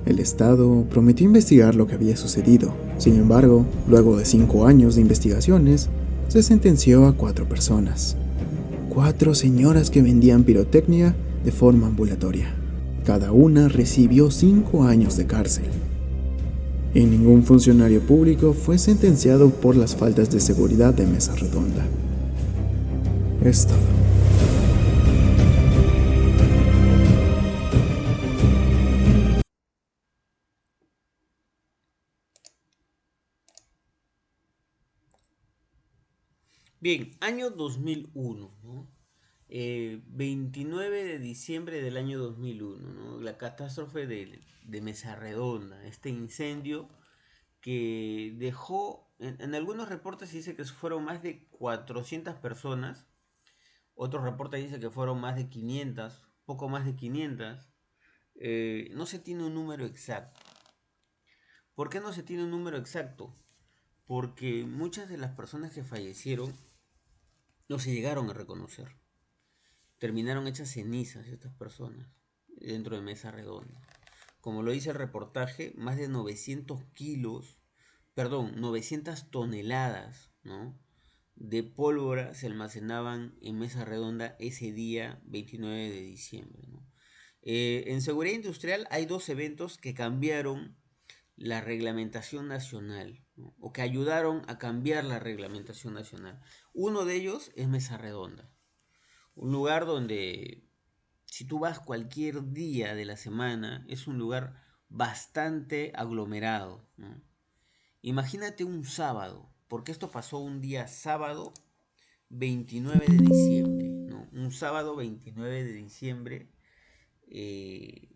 El Estado prometió investigar lo que había sucedido. Sin embargo, luego de 5 años de investigaciones, se sentenció a 4 personas. 4 señoras que vendían pirotecnia de forma ambulatoria. Cada una recibió 5 años de cárcel. Y ningún funcionario público fue sentenciado por las faltas de seguridad de Mesa Redonda. Es todo. Bien, año 2001, ¿no? 29 de diciembre del año 2001, ¿no? La catástrofe de Mesa Redonda, este incendio que dejó, en algunos reportes dice que fueron más de 400 personas, otros reportes dicen que fueron más de 500, poco más de 500, no se tiene un número exacto. ¿Por qué no se tiene un número exacto? Porque muchas de las personas que fallecieron no se llegaron a reconocer. Terminaron hechas cenizas estas personas dentro de Mesa Redonda. Como lo dice el reportaje, más de 900 kilos, perdón, 900 toneladas, ¿no?, de pólvora se almacenaban en Mesa Redonda ese día 29 de diciembre, ¿no? En seguridad industrial hay 2 eventos que cambiaron la reglamentación nacional, ¿no?, o que ayudaron a cambiar la reglamentación nacional. Uno de ellos es Mesa Redonda, un lugar donde si tú vas cualquier día de la semana es un lugar bastante aglomerado, ¿no? Imagínate un sábado, porque esto pasó un día sábado 29 de diciembre, ¿no? Un sábado 29 de diciembre, eh,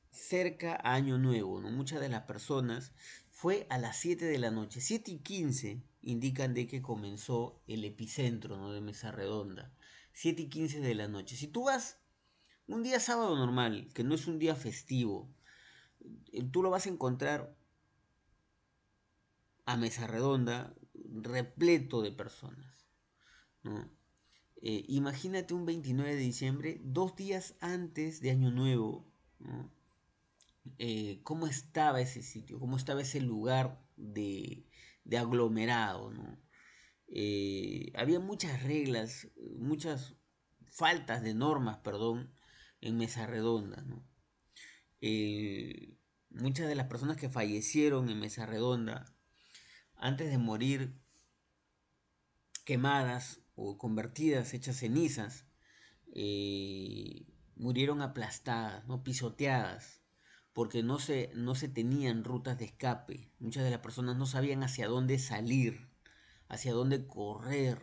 cerca a Año Nuevo, ¿no? Muchas de las personas fue a las 7 de la noche, 7:15 indican de que comenzó el epicentro, ¿no?, de Mesa Redonda, 7:15 de la noche. Si tú vas un día sábado normal, que no es un día festivo, tú lo vas a encontrar a Mesa Redonda repleto de personas, ¿no? Imagínate un 29 de diciembre, 2 días antes de Año Nuevo, ¿no? Cómo estaba ese sitio, cómo estaba ese lugar de aglomerado, ¿no? Había muchas reglas, muchas faltas de normas, perdón, en Mesa Redonda, ¿no? Muchas de las personas que fallecieron en Mesa Redonda, antes de morir quemadas, o convertidas, hechas cenizas, murieron aplastadas, ¿no? Pisoteadas, porque no se tenían rutas de escape. Muchas de las personas no sabían hacia dónde salir, hacia dónde correr.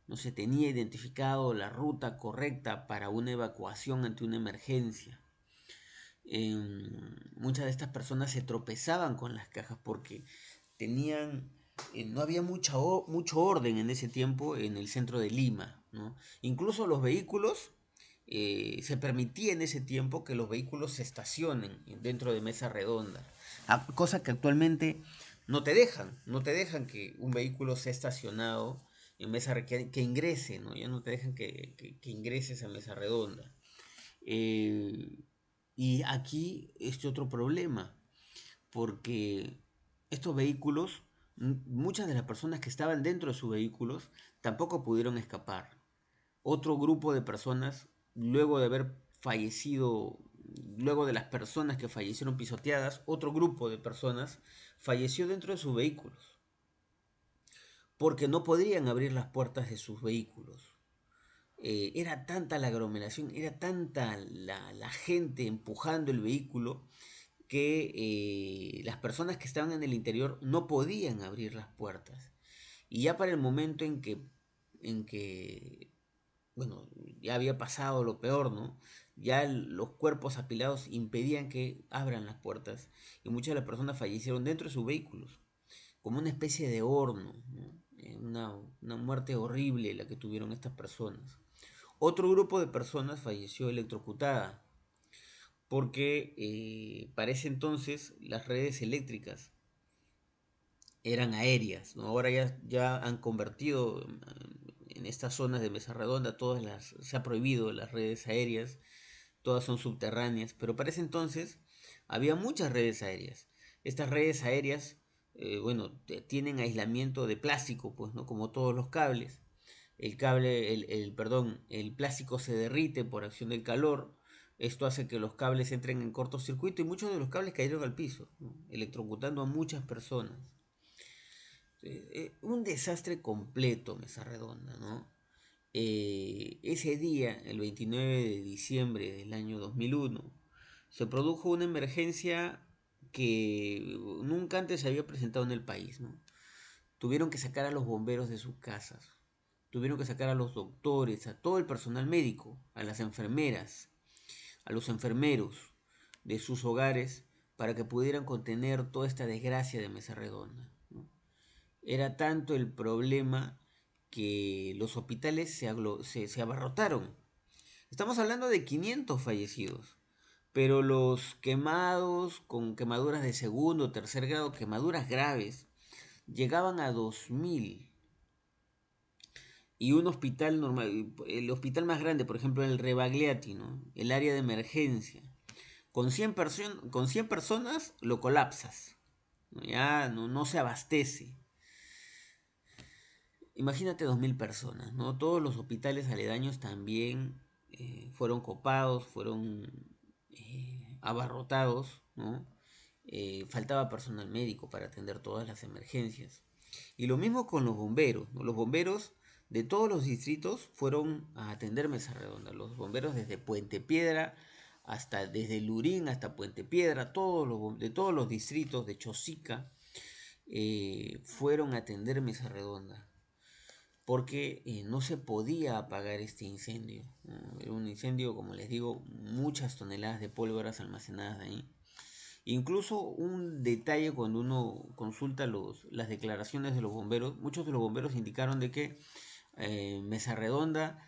No se tenía identificado la ruta correcta para una evacuación ante una emergencia. Muchas de estas personas se tropezaban con las cajas porque tenían, no había mucho orden en ese tiempo en el centro de Lima, ¿no? Incluso los vehículos, se permitía en ese tiempo que los vehículos se estacionen dentro de mesa redonda, cosa que actualmente no te dejan que un vehículo sea estacionado en que ingrese, ¿no? Ya no te dejan que ingreses a mesa redonda. Eh, y aquí este otro problema, porque estos vehículos, muchas de las personas que estaban dentro de sus vehículos tampoco pudieron escapar. Otro grupo de personas, luego de haber fallecido, luego de las personas que fallecieron pisoteadas, otro grupo de personas falleció dentro de sus vehículos, porque no podían abrir las puertas de sus vehículos. Era tanta la aglomeración, era tanta la gente empujando el vehículo que las personas que estaban en el interior no podían abrir las puertas. Y ya para el momento en que bueno, ya había pasado lo peor, ¿no? Ya los cuerpos apilados impedían que abran las puertas y muchas de las personas fallecieron dentro de sus vehículos, como una especie de horno, ¿no? Una muerte horrible la que tuvieron estas personas. Otro grupo de personas falleció electrocutada porque para ese entonces las redes eléctricas eran aéreas, ¿no? Ahora ya han convertido en estas zonas de mesa redonda, se ha prohibido las redes aéreas, todas son subterráneas, pero para ese entonces había muchas redes aéreas. Estas redes aéreas, bueno, tienen aislamiento de plástico, pues, ¿no? Como todos los cables. El plástico se derrite por acción del calor. Esto hace que los cables entren en cortocircuito y muchos de los cables cayeron al piso, ¿no? Electrocutando a muchas personas. Un desastre completo, mesa redonda, ¿no? Ese día, el 29 de diciembre del año 2001, se produjo una emergencia que nunca antes se había presentado en el país, ¿no? Tuvieron que sacar a los bomberos de sus casas, tuvieron que sacar a los doctores, a todo el personal médico, a las enfermeras, a los enfermeros de sus hogares para que pudieran contener toda esta desgracia de mesa redonda, ¿no? Era tanto el problema que los hospitales se abarrotaron. Estamos hablando de 500 fallecidos, pero los quemados con quemaduras de segundo o tercer grado, quemaduras graves, llegaban a 2000. Y un hospital normal, el hospital más grande, por ejemplo, el Rebagliati, ¿no? El área de emergencia, con 100 personas lo colapsas, ¿no? Ya no se abastece. Imagínate 2000 personas, ¿no? Todos los hospitales aledaños también fueron copados, fueron abarrotados, ¿no? Faltaba personal médico para atender todas las emergencias. Y lo mismo con los bomberos, ¿no? Los bomberos de todos los distritos fueron a atender mesa redonda. Los bomberos desde Puente Piedra desde Lurín hasta Puente Piedra, de todos los distritos de Chosica, fueron a atender mesa redonda porque no se podía apagar este incendio, ¿no? Era un incendio, como les digo, muchas toneladas de pólvoras almacenadas ahí. Incluso un detalle cuando uno consulta las declaraciones de los bomberos, muchos de los bomberos indicaron de que Mesa Redonda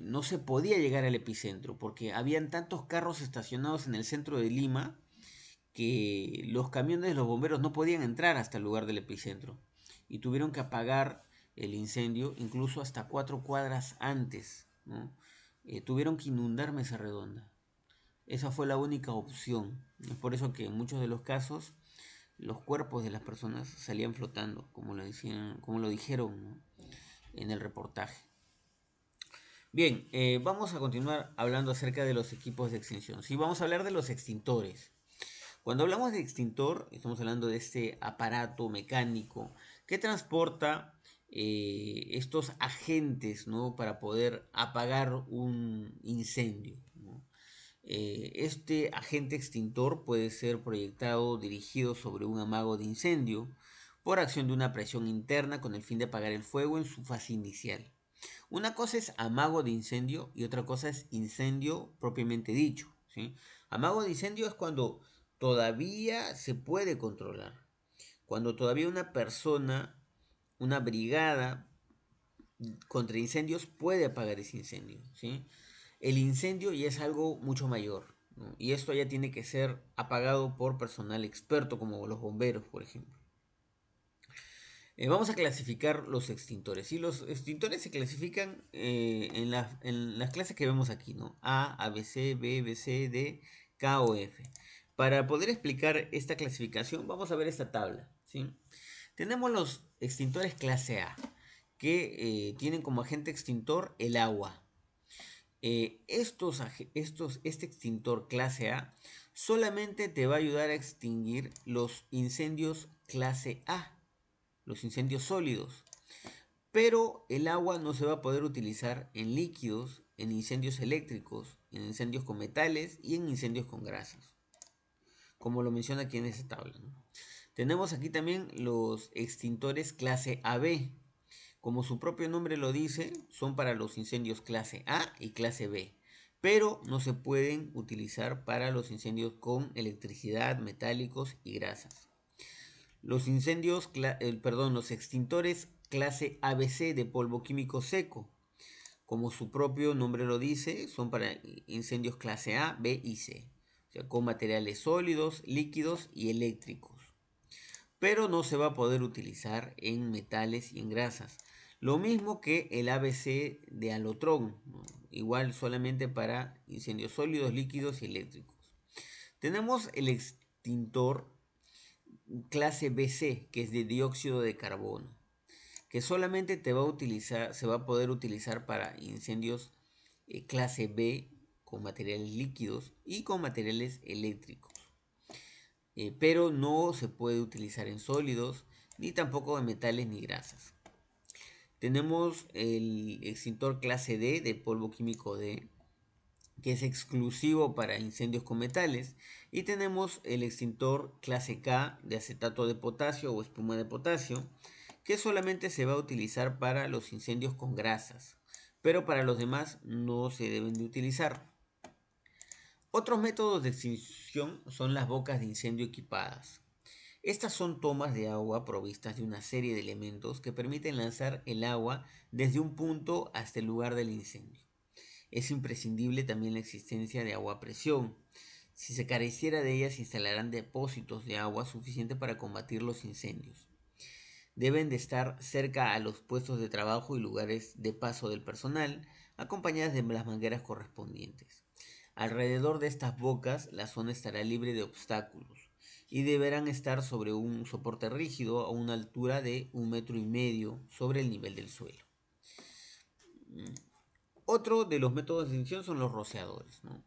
no se podía llegar al epicentro porque habían tantos carros estacionados en el centro de Lima que los camiones de los bomberos no podían entrar hasta el lugar del epicentro y tuvieron que apagar el incendio incluso hasta 4 cuadras antes, ¿no? Tuvieron que inundar Mesa Redonda. Esa fue la única opción. Es por eso que en muchos de los casos los cuerpos de las personas salían flotando, como lo dijeron, ¿no? En el reportaje. Bien, vamos a continuar hablando acerca de los equipos de extinción. Sí, vamos a hablar de los extintores. Cuando hablamos de extintor, estamos hablando de este aparato mecánico que transporta estos agentes, ¿no?, para poder apagar un incendio, ¿no? Este agente extintor puede ser proyectado o dirigido sobre un amago de incendio por acción de una presión interna con el fin de apagar el fuego en su fase inicial. Una cosa es amago de incendio y otra cosa es incendio propiamente dicho, ¿sí? Amago de incendio es cuando todavía se puede controlar, cuando todavía una persona, una brigada contra incendios puede apagar ese incendio, ¿sí? El incendio ya es algo mucho mayor, ¿no? Y esto ya tiene que ser apagado por personal experto como los bomberos, por ejemplo. Vamos a clasificar los extintores. Y los extintores se clasifican en las clases que vemos aquí, ¿no? A, B, C, B, B, C, D, K o F. Para poder explicar esta clasificación, vamos a ver esta tabla, ¿sí? Tenemos los extintores clase A, que tienen como agente extintor el agua. Este extintor clase A solamente te va a ayudar a extinguir los incendios clase A, los incendios sólidos. Pero el agua no se va a poder utilizar en líquidos, en incendios eléctricos, en incendios con metales y en incendios con grasas, como lo menciona aquí en esta tabla, ¿no? Tenemos aquí también los extintores clase AB. Como su propio nombre lo dice, son para los incendios clase A y clase B, pero no se pueden utilizar para los incendios con electricidad, metálicos y grasas. Los extintores clase ABC de polvo químico seco, como su propio nombre lo dice, son para incendios clase A, B y C, o sea, con materiales sólidos, líquidos y eléctricos. Pero no se va a poder utilizar en metales y en grasas. Lo mismo que el ABC de alotrón, ¿no? Igual solamente para incendios sólidos, líquidos y eléctricos. Tenemos el extintor clase BC, que es de dióxido de carbono, que solamente se va a poder utilizar para incendios clase B con materiales líquidos y con materiales eléctricos. Pero no se puede utilizar en sólidos, ni tampoco en metales ni grasas. Tenemos el extintor clase D de polvo químico D, que es exclusivo para incendios con metales, y tenemos el extintor clase K de acetato de potasio o espuma de potasio, que solamente se va a utilizar para los incendios con grasas, pero para los demás no se deben de utilizar. Otros métodos de extinción son las bocas de incendio equipadas. Estas son tomas de agua provistas de una serie de elementos que permiten lanzar el agua desde un punto hasta el lugar del incendio. Es imprescindible también la existencia de agua a presión. Si se careciera de ella, se instalarán depósitos de agua suficiente para combatir los incendios. Deben de estar cerca a los puestos de trabajo y lugares de paso del personal, acompañadas de las mangueras correspondientes. Alrededor de estas bocas, la zona estará libre de obstáculos y deberán estar sobre un soporte rígido a una altura de 1,5 metros sobre el nivel del suelo. Otro de los métodos de extinción son los rociadores, ¿no?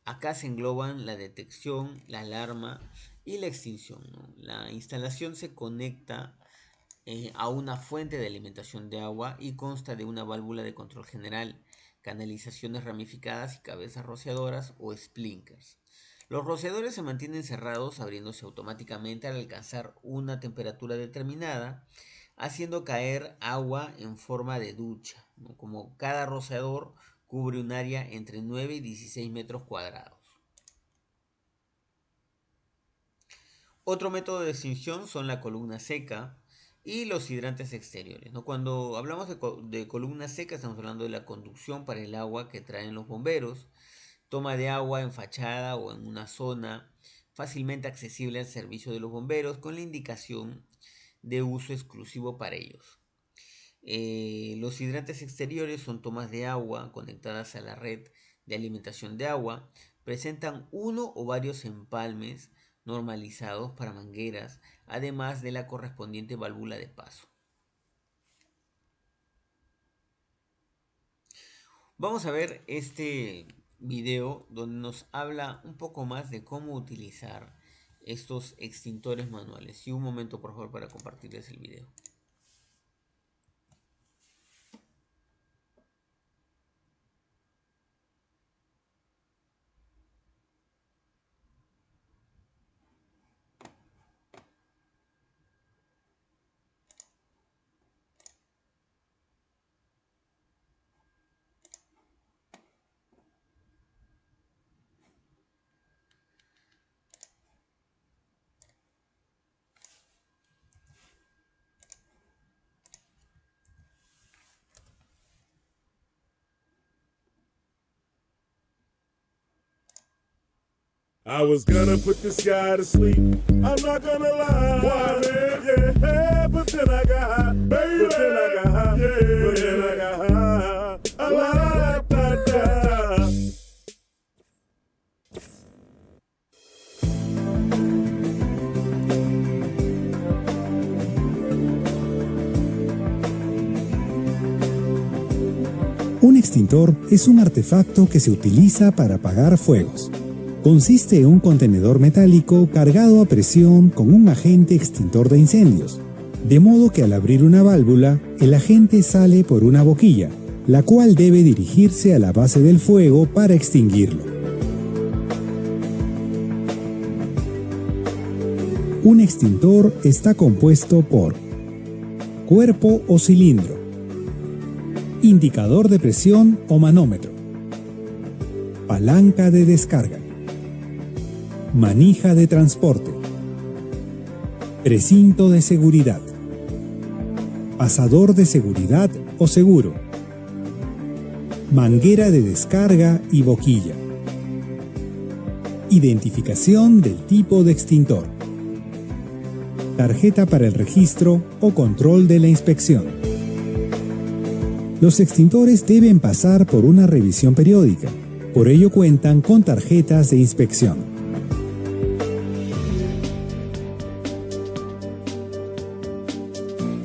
Acá se engloban la detección, la alarma y la extinción, ¿no? La instalación se conecta a una fuente de alimentación de agua y consta de una válvula de control general, canalizaciones ramificadas y cabezas rociadoras o sprinklers. Los rociadores se mantienen cerrados abriéndose automáticamente al alcanzar una temperatura determinada, haciendo caer agua en forma de ducha, ¿no? Como cada rociador cubre un área entre 9 y 16 metros cuadrados. Otro método de extinción son la columna seca y los hidrantes exteriores, ¿no? Cuando hablamos de columna seca estamos hablando de la conducción para el agua que traen los bomberos, toma de agua en fachada o en una zona fácilmente accesible al servicio de los bomberos con la indicación de uso exclusivo para ellos. Los hidrantes exteriores son tomas de agua conectadas a la red de alimentación de agua, presentan uno o varios empalmes normalizados para mangueras, además de la correspondiente válvula de paso. Vamos a ver este video donde nos habla un poco más de cómo utilizar estos extintores manuales. Y un momento por favor para compartirles el video. I was gonna put this guy to sleep. I'm not gonna lie. Why, man? Yeah, but then I got high. Baby, but then I got high. Yeah, but then I got high. I like that. Un extintor es un artefacto que se utiliza para apagar fuegos. Consiste en un contenedor metálico cargado a presión con un agente extintor de incendios, de modo que al abrir una válvula, el agente sale por una boquilla, la cual debe dirigirse a la base del fuego para extinguirlo. Un extintor está compuesto por cuerpo o cilindro, indicador de presión o manómetro, palanca de descarga, manija de transporte, precinto de seguridad, pasador de seguridad o seguro, manguera de descarga y boquilla, identificación del tipo de extintor, tarjeta para el registro o control de la inspección. Los extintores deben pasar por una revisión periódica, por ello cuentan con tarjetas de inspección.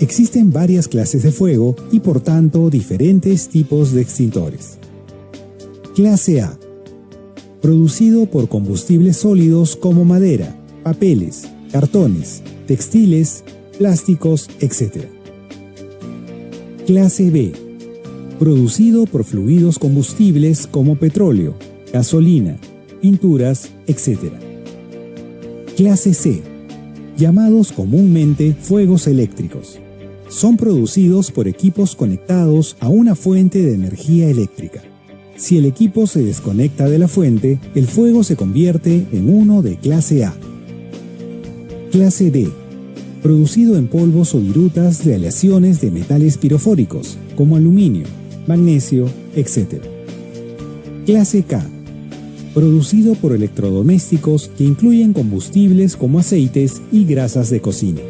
Existen varias clases de fuego y por tanto diferentes tipos de extintores. Clase A. Producido por combustibles sólidos como madera, papeles, cartones, textiles, plásticos, etc. Clase B. Producido por fluidos combustibles como petróleo, gasolina, pinturas, etc. Clase C. Llamados comúnmente fuegos eléctricos. Son producidos por equipos conectados a una fuente de energía eléctrica. Si el equipo se desconecta de la fuente, el fuego se convierte en uno de clase A. Clase D. Producido en polvos o virutas de aleaciones de metales pirofóricos, como aluminio, magnesio, etc. Clase K. Producido por electrodomésticos que incluyen combustibles como aceites y grasas de cocina.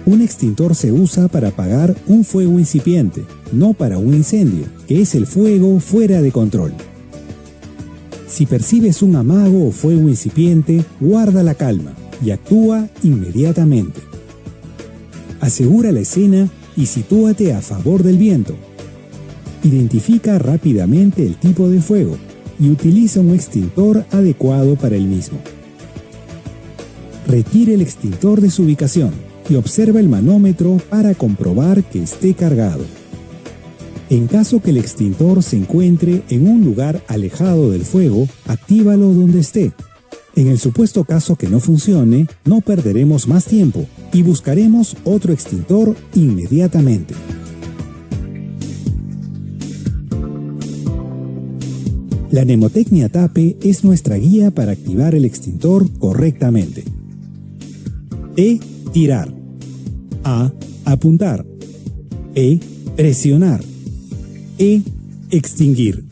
Un extintor se usa para apagar un fuego incipiente, no para un incendio, que es el fuego fuera de control. Si percibes un amago o fuego incipiente, guarda la calma y actúa inmediatamente. Asegura la escena y sitúate a favor del viento. Identifica rápidamente el tipo de fuego y utiliza un extintor adecuado para el mismo. Retire el extintor de su ubicación y observa el manómetro para comprobar que esté cargado. En caso que el extintor se encuentre en un lugar alejado del fuego, actívalo donde esté. En el supuesto caso que no funcione, no perderemos más tiempo y buscaremos otro extintor inmediatamente. La mnemotecnia TAPE es nuestra guía para activar el extintor correctamente. T. Tirar. A. Apuntar. P. Presionar. E. Extinguir.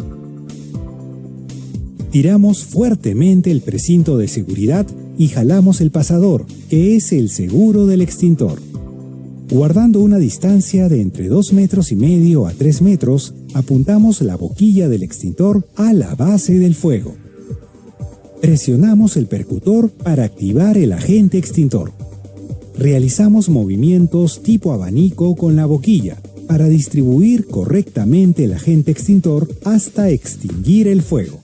Tiramos fuertemente el precinto de seguridad y jalamos el pasador, que es el seguro del extintor. Guardando una distancia de entre 2,5 metros a 3 metros, apuntamos la boquilla del extintor a la base del fuego. Presionamos el percutor para activar el agente extintor. Realizamos movimientos tipo abanico con la boquilla para distribuir correctamente el agente extintor hasta extinguir el fuego.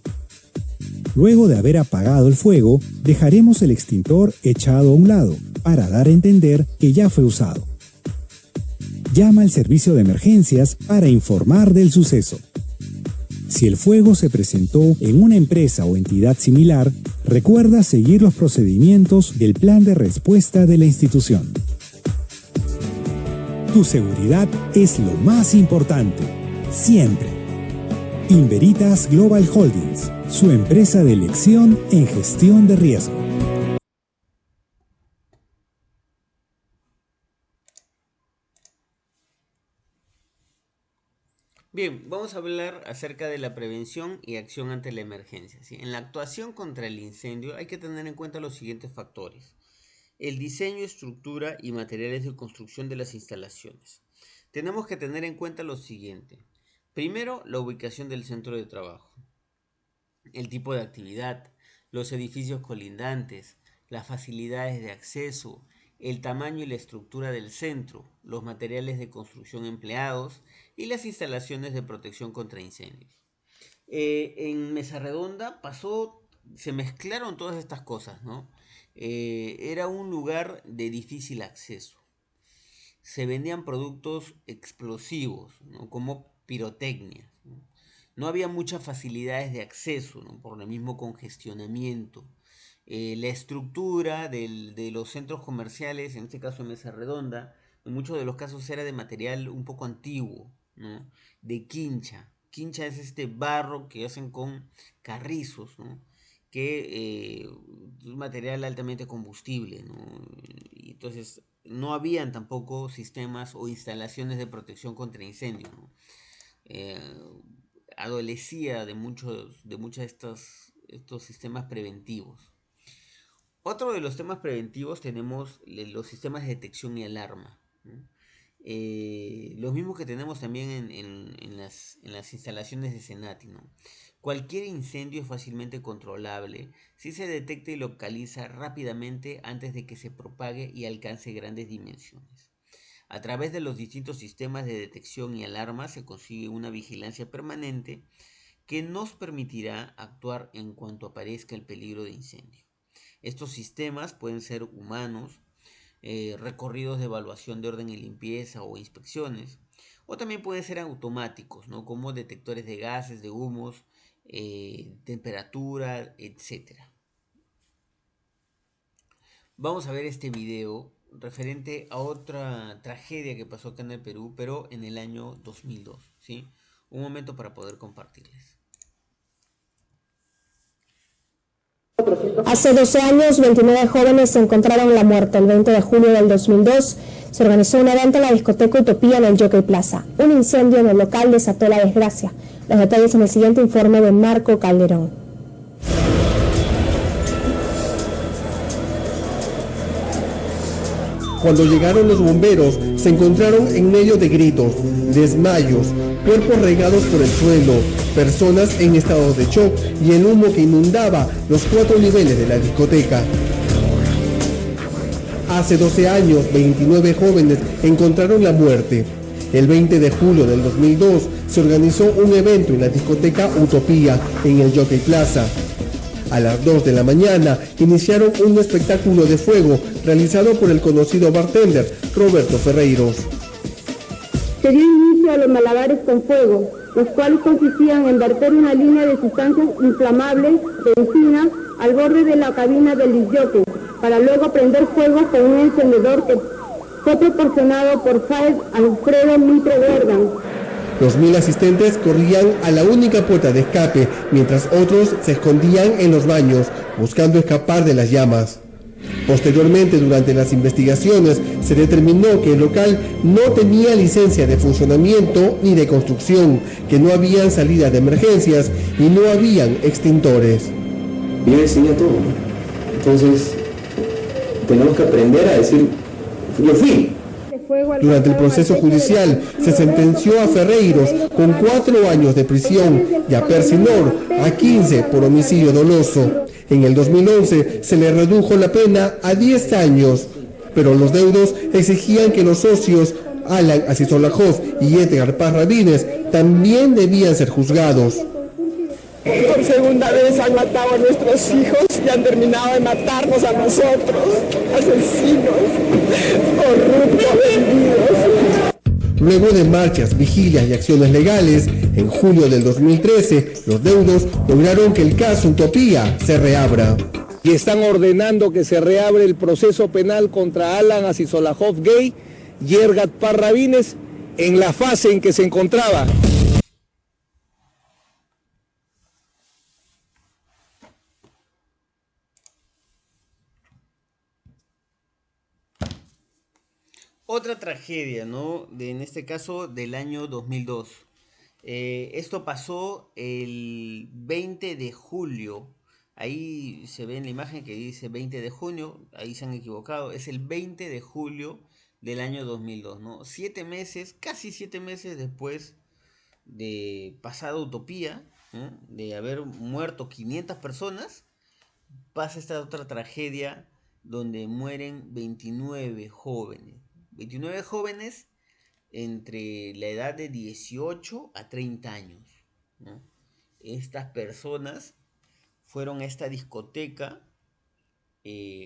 Luego de haber apagado el fuego, dejaremos el extintor echado a un lado para dar a entender que ya fue usado. Llama al servicio de emergencias para informar del suceso. Si el fuego se presentó en una empresa o entidad similar, recuerda seguir los procedimientos del plan de respuesta de la institución. Tu seguridad es lo más importante, siempre. Inveritas Global Holdings, su empresa de elección en gestión de riesgo. Bien, vamos a hablar acerca de la prevención y acción ante la emergencia, ¿sí? En la actuación contra el incendio hay que tener en cuenta los siguientes factores: el diseño, estructura y materiales de construcción de las instalaciones. Tenemos que tener en cuenta lo siguiente. Primero, la ubicación del centro de trabajo, el tipo de actividad, los edificios colindantes, las facilidades de acceso, el tamaño y la estructura del centro, los materiales de construcción empleados y las instalaciones de protección contra incendios. En Mesa Redonda se mezclaron todas estas cosas, ¿no? Era un lugar de difícil acceso. Se vendían productos explosivos, ¿no? Como pirotecnia, ¿no? No había muchas facilidades de acceso, ¿no? Por el mismo congestionamiento. La estructura de los centros comerciales, en este caso en Mesa Redonda, en muchos de los casos era de material un poco antiguo, ¿no? De quincha. Quincha es este barro que hacen con carrizos, ¿no? Que es un material altamente combustible, ¿no? Y entonces no habían tampoco sistemas o instalaciones de protección contra incendios, ¿no? Eh, Adolecía de muchos de estos sistemas preventivos. Otro de los temas preventivos tenemos los sistemas de detección y alarma, ¿no? Los mismos que tenemos también en las instalaciones de Senati, ¿no? Cualquier incendio es fácilmente controlable si se detecta y localiza rápidamente antes de que se propague y alcance grandes dimensiones. A través de los distintos sistemas de detección y alarma se consigue una vigilancia permanente que nos permitirá actuar en cuanto aparezca el peligro de incendio. Estos sistemas pueden ser humanos, recorridos de evaluación de orden y limpieza o inspecciones, o también pueden ser automáticos, ¿no? Como detectores de gases, de humos, temperatura, etcétera. Vamos a ver este video referente a otra tragedia que pasó acá en el Perú, pero en el año 2002, ¿sí? Un momento para poder compartirles. Hace 12 años, 29 jóvenes se encontraron la muerte. El 20 de julio del 2002 se organizó un evento en la discoteca Utopía en el Jockey Plaza. Un incendio en el local desató la desgracia. Los detalles en el siguiente informe de Marco Calderón. Cuando llegaron los bomberos, se encontraron en medio de gritos, desmayos, cuerpos regados por el suelo, personas en estado de shock y el humo que inundaba los 4 niveles de la discoteca. Hace 12 años, 29 jóvenes encontraron la muerte. El 20 de julio del 2002 se organizó un evento en la discoteca Utopía, en el Jockey Plaza. A las 2 de la mañana iniciaron un espectáculo de fuego realizado por el conocido bartender Roberto Ferreiros. Se dio inicio a los malabares con fuego, los cuales consistían en verter una línea de sustancias inflamables, benzina, al borde de la cabina del disc-jockey, para luego prender fuego con un encendedor que fue proporcionado por Faed Alfredo Mitre Gordon. Los 1000 asistentes corrían a la única puerta de escape, mientras otros se escondían en los baños, buscando escapar de las llamas. Posteriormente, durante las investigaciones, se determinó que el local no tenía licencia de funcionamiento ni de construcción, que no habían salidas de emergencias y no habían extintores. Yo enseñé todo, entonces tenemos que aprender a decir, yo fui. Durante el proceso judicial se sentenció a Ferreiros con 4 años de prisión y a Persinor a 15 por homicidio doloso. En el 2011 se le redujo la pena a 10 años, pero los deudos exigían que los socios Alan Asisolajov y Edgar Paz Rabines también debían ser juzgados. Por segunda vez han matado a nuestros hijos y han terminado de matarnos a nosotros, asesinos, corruptos, vendidos. Luego de marchas, vigilias y acciones legales, en julio del 2013, los deudos lograron que el caso Utopía se reabra. Y están ordenando que se reabre el proceso penal contra Alan Asisolajov Gay y Edgar Paz Rabines en la fase en que se encontraba. Otra tragedia, ¿no? En este caso del año 2002. Esto pasó el 20 de julio. Ahí se ve en la imagen que dice 20 de junio, ahí se han equivocado, es el 20 de julio del año 2002, ¿no? 7 meses, casi 7 meses después de pasada Utopía, ¿no? De haber muerto 500 personas, pasa esta otra tragedia donde mueren 29 jóvenes. 29 jóvenes entre la edad de 18 a 30 años, ¿no? Estas personas fueron a esta discoteca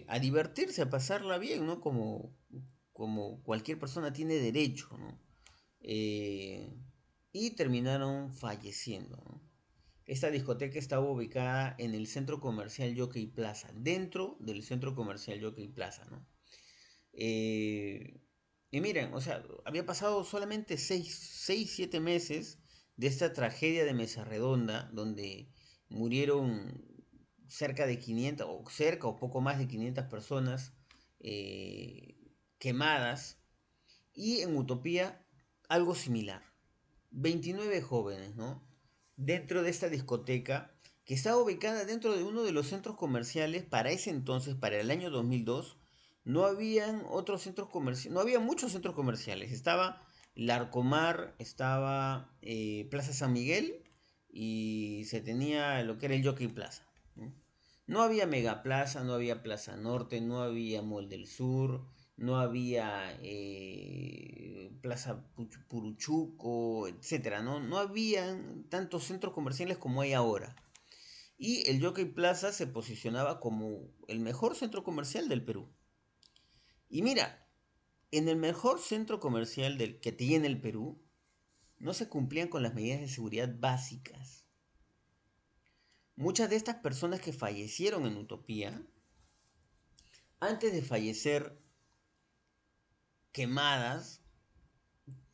a divertirse, a pasarla bien, ¿no? Como cualquier persona tiene derecho, ¿no? Eh, y terminaron falleciendo, ¿no? Esta discoteca estaba ubicada en el centro comercial Jockey Plaza, dentro del centro comercial Jockey Plaza, ¿no? Eh, y miren, o sea, había pasado solamente 7 meses de esta tragedia de Mesa Redonda, donde murieron cerca de 500, o cerca o poco más de 500 personas eh, quemadas, y en Utopía algo similar. 29 jóvenes, ¿no? Dentro de esta discoteca que estaba ubicada dentro de uno de los centros comerciales para ese entonces, para el año 2002, no habían otros centros comerciales, no había muchos centros comerciales. Estaba Larcomar, estaba Plaza San Miguel y se tenía lo que era el Jockey Plaza, ¿no? No había Megaplaza, no había Plaza Norte, no había Mall del Sur, no había Plaza Puruchuco, etcétera, ¿no? No habían tantos centros comerciales como hay ahora. Y el Jockey Plaza se posicionaba como el mejor centro comercial del Perú. Y mira, en el mejor centro comercial que tiene el Perú, no se cumplían con las medidas de seguridad básicas. Muchas de estas personas que fallecieron en Utopía, antes de fallecer quemadas,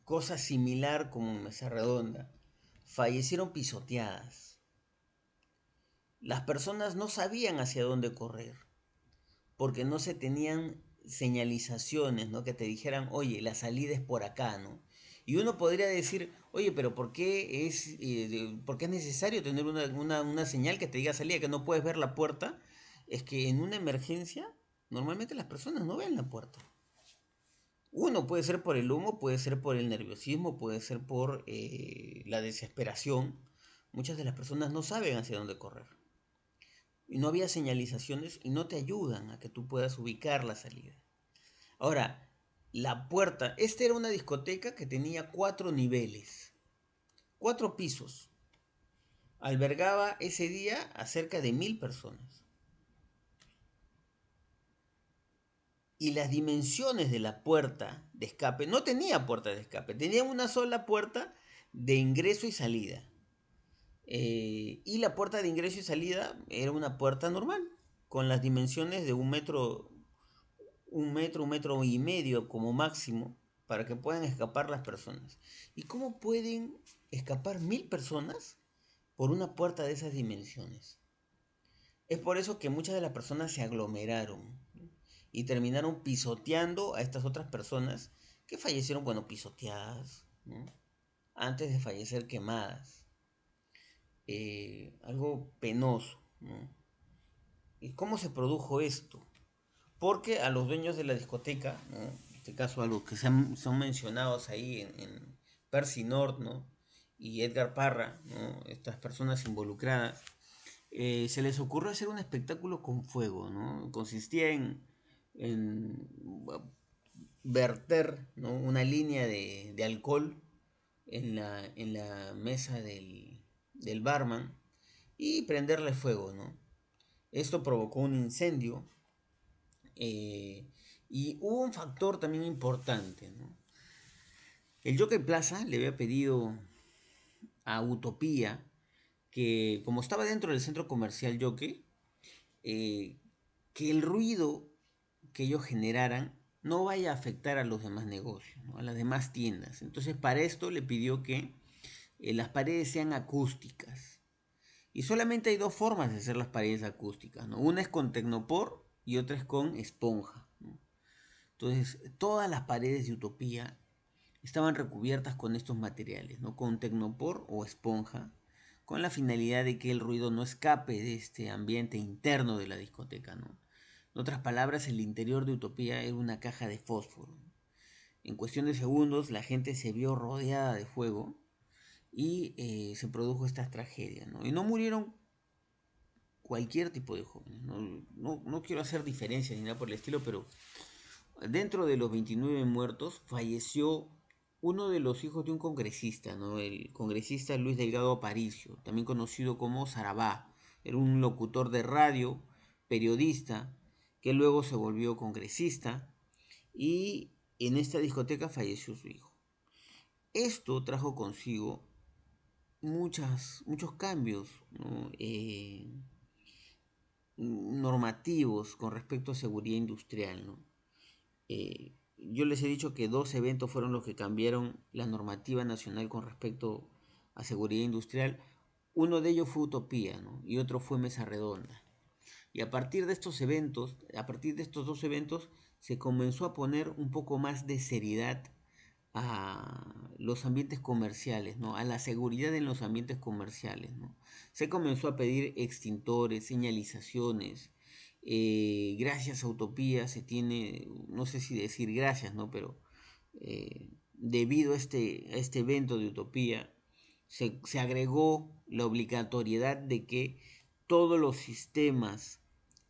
cosa similar como en Mesa Redonda, fallecieron pisoteadas. Las personas no sabían hacia dónde correr, porque no se tenían señalizaciones, ¿no? Que te dijeran, oye, la salida es por acá, ¿no? Y uno podría decir, oye, pero ¿por qué es necesario tener una señal que te diga salida, que no puedes ver la puerta? Es que en una emergencia, normalmente las personas no ven la puerta. Uno puede ser por el humo, puede ser por el nerviosismo, puede ser por la desesperación. Muchas de las personas no saben hacia dónde correr. Y no había señalizaciones y no te ayudan a que tú puedas ubicar la salida. Ahora, la puerta, esta era una discoteca que tenía 4 niveles, 4 pisos. Albergaba ese día a cerca de 1000 personas. Y las dimensiones de la puerta de escape, no tenía puerta de escape, tenía una sola puerta de ingreso y salida. Y la puerta de ingreso y salida era una puerta normal, con las dimensiones de 1 metro, 1 metro y medio como máximo, para que puedan escapar las personas. ¿Y cómo pueden escapar 1000 personas por una puerta de esas dimensiones? Es por eso que muchas de las personas se aglomeraron, ¿no? Y terminaron pisoteando a estas otras personas que fallecieron, bueno, pisoteadas, ¿no? Antes de fallecer quemadas. Algo penoso, ¿no? ¿Y cómo se produjo esto? Porque a los dueños de la discoteca, ¿no? En este caso a los que son mencionados ahí en Percy Nord, ¿no? Y Edgar Parra, ¿no? Estas personas involucradas, se les ocurrió hacer un espectáculo con fuego, ¿no? Consistía en verter, ¿no? Una línea de alcohol en la mesa del barman y prenderle fuego, ¿no? Esto provocó un incendio y hubo un factor también importante, ¿no? El Jockey Plaza le había pedido a Utopía que, como estaba dentro del centro comercial Jockey, que el ruido que ellos generaran no vaya a afectar a los demás negocios, ¿no? A las demás tiendas. Entonces, para esto le pidió que las paredes sean acústicas. Y solamente hay 2 formas de hacer las paredes acústicas, ¿no? Una es con tecnopor y otra es con esponja, ¿no? Entonces, todas las paredes de Utopía estaban recubiertas con estos materiales, ¿no? Con tecnopor o esponja, con la finalidad de que el ruido no escape de este ambiente interno de la discoteca, ¿no? En otras palabras, el interior de Utopía era una caja de fósforo. En cuestión de segundos, la gente se vio rodeada de fuego y se produjo esta tragedia, ¿no? Y no murieron cualquier tipo de jóvenes. No quiero hacer diferencias ni nada por el estilo, pero dentro de los 29 muertos falleció uno de los hijos de un congresista, ¿no? El congresista Luis Delgado Aparicio, también conocido como Sarabá. Era un locutor de radio, periodista, que luego se volvió congresista y en esta discoteca falleció su hijo. Esto trajo consigo muchos cambios, ¿no? Normativos con respecto a seguridad industrial, ¿no? Yo les he dicho que 2 eventos fueron los que cambiaron la normativa nacional con respecto a seguridad industrial. Uno de ellos fue Utopía, ¿no? Y otro fue Mesa Redonda. Y a partir de estos eventos, a partir de estos 2 eventos, se comenzó a poner un poco más de seriedad a los ambientes comerciales, ¿no? A la seguridad en los ambientes comerciales, ¿no? Se comenzó a pedir extintores, señalizaciones. Gracias a Utopía se tiene, no sé si decir gracias, ¿no? Pero debido a este evento de Utopía, se agregó la obligatoriedad de que todos los sistemas,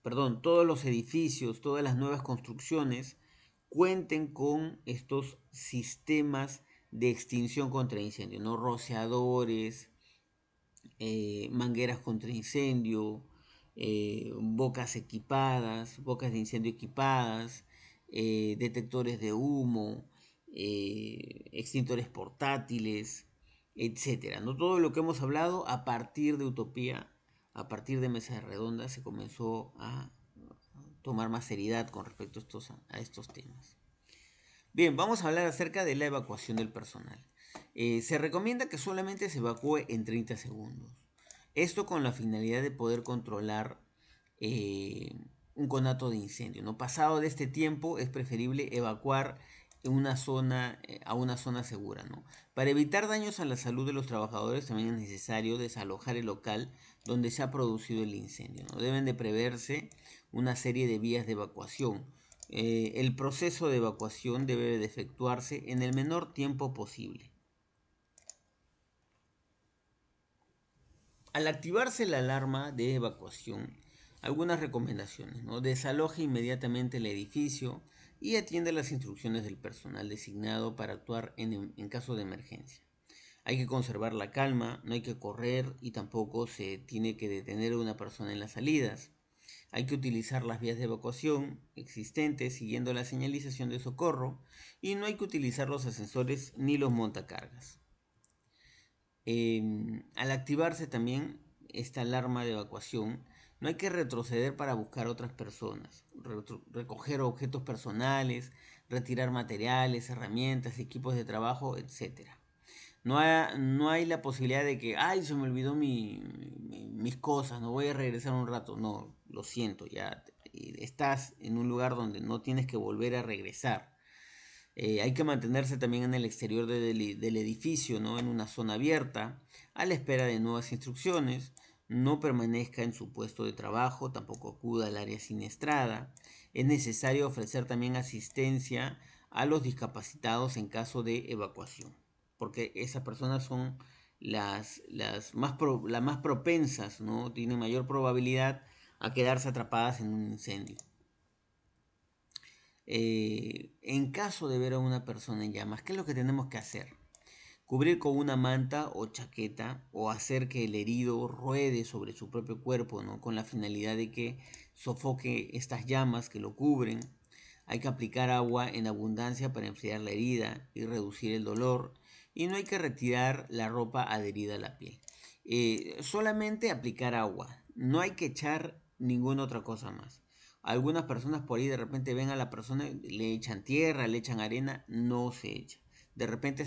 perdón, todos los edificios, todas las nuevas construcciones cuenten con estos sistemas de extinción contra incendio, ¿no? Rociadores, mangueras contra incendio, bocas equipadas, bocas de incendio equipadas, detectores de humo, extintores portátiles, etcétera, ¿no? Todo lo que hemos hablado a partir de Utopía, a partir de Mesa Redonda, se comenzó a tomar más seriedad con respecto a estos temas. Bien, vamos a hablar acerca de la evacuación del personal. Se recomienda que solamente se evacúe en 30 segundos. Esto con la finalidad de poder controlar un conato de incendio, ¿no? Pasado de este tiempo es preferible evacuar a una zona segura, ¿no? Para evitar daños a la salud de los trabajadores también es necesario desalojar el local donde se ha producido el incendio, ¿no? Deben de preverse una serie de vías de evacuación. El proceso de evacuación debe de efectuarse en el menor tiempo posible. Al activarse la alarma de evacuación, algunas recomendaciones, ¿no? Desaloje inmediatamente el edificio y atiende las instrucciones del personal designado para actuar en caso de emergencia. Hay que conservar la calma, no hay que correr y tampoco se tiene que detener a una persona en las salidas. Hay que utilizar las vías de evacuación existentes siguiendo la señalización de socorro y no hay que utilizar los ascensores ni los montacargas. Al activarse también esta alarma de evacuación, no hay que retroceder para buscar otras personas, recoger objetos personales, retirar materiales, herramientas, equipos de trabajo, etc. No hay la posibilidad de que, ay, se me olvidó mis cosas, no voy a regresar un rato. No, lo siento, ya estás en un lugar donde no tienes que volver a regresar. Hay que mantenerse también en el exterior del edificio, ¿no? En una zona abierta, a la espera de nuevas instrucciones. No permanezca en su puesto de trabajo, tampoco acuda al área siniestrada. Es necesario ofrecer también asistencia a los discapacitados en caso de evacuación, porque esas personas son las más propensas, ¿no? Tienen mayor probabilidad a quedarse atrapadas en un incendio. En caso de ver a una persona en llamas, ¿qué es lo que tenemos que hacer? Cubrir con una manta o chaqueta o hacer que el herido ruede sobre su propio cuerpo, ¿no? Con la finalidad de que sofoque estas llamas que lo cubren. Hay que aplicar agua en abundancia para enfriar la herida y reducir el dolor. Y no hay que retirar la ropa adherida a la piel. Solamente aplicar agua. No hay que echar ninguna otra cosa más. Algunas personas por ahí de repente ven a la persona, le echan tierra, le echan arena, no se echa. De repente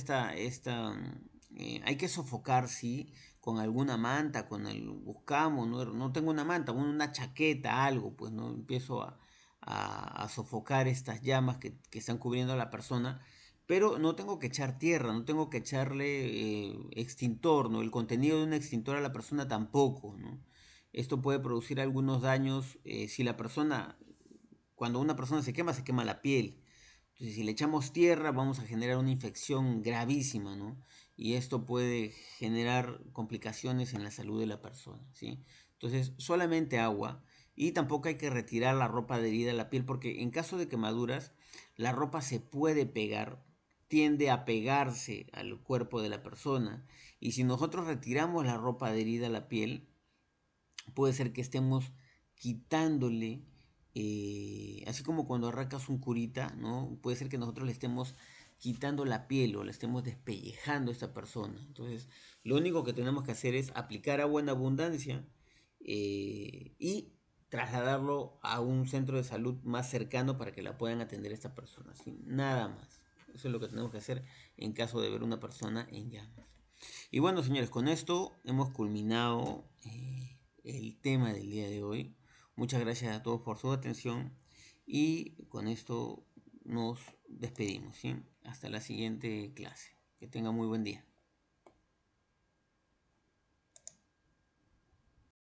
hay que sofocar, sí, con alguna manta, buscamos, no tengo una manta, una chaqueta, algo, pues no empiezo a sofocar estas llamas que están cubriendo a la persona, pero no tengo que echar tierra, no tengo que echarle extintor, ¿no? El contenido de un extintor a la persona tampoco, ¿no? Esto puede producir algunos daños si la persona, cuando una persona se quema la piel. Entonces, si le echamos tierra, vamos a generar una infección gravísima, ¿no? Y esto puede generar complicaciones en la salud de la persona, ¿sí? Entonces, solamente agua. Y tampoco hay que retirar la ropa adherida a la piel, porque en caso de quemaduras, la ropa se puede pegar, tiende a pegarse al cuerpo de la persona. Y si nosotros retiramos la ropa adherida a la piel, puede ser que estemos quitándole, así como cuando arrancas un curita, ¿no? Puede ser que nosotros le estemos quitando la piel o le estemos despellejando a esta persona. Entonces, lo único que tenemos que hacer es aplicar agua en abundancia y trasladarlo a un centro de salud más cercano para que la puedan atender a esta persona, ¿sí? Nada más. Eso es lo que tenemos que hacer en caso de ver una persona en llamas. Y bueno, señores, con esto hemos culminado el tema del día de hoy. Muchas gracias a todos por su atención y con esto nos despedimos, ¿sí? Hasta la siguiente clase. Que tengan muy buen día.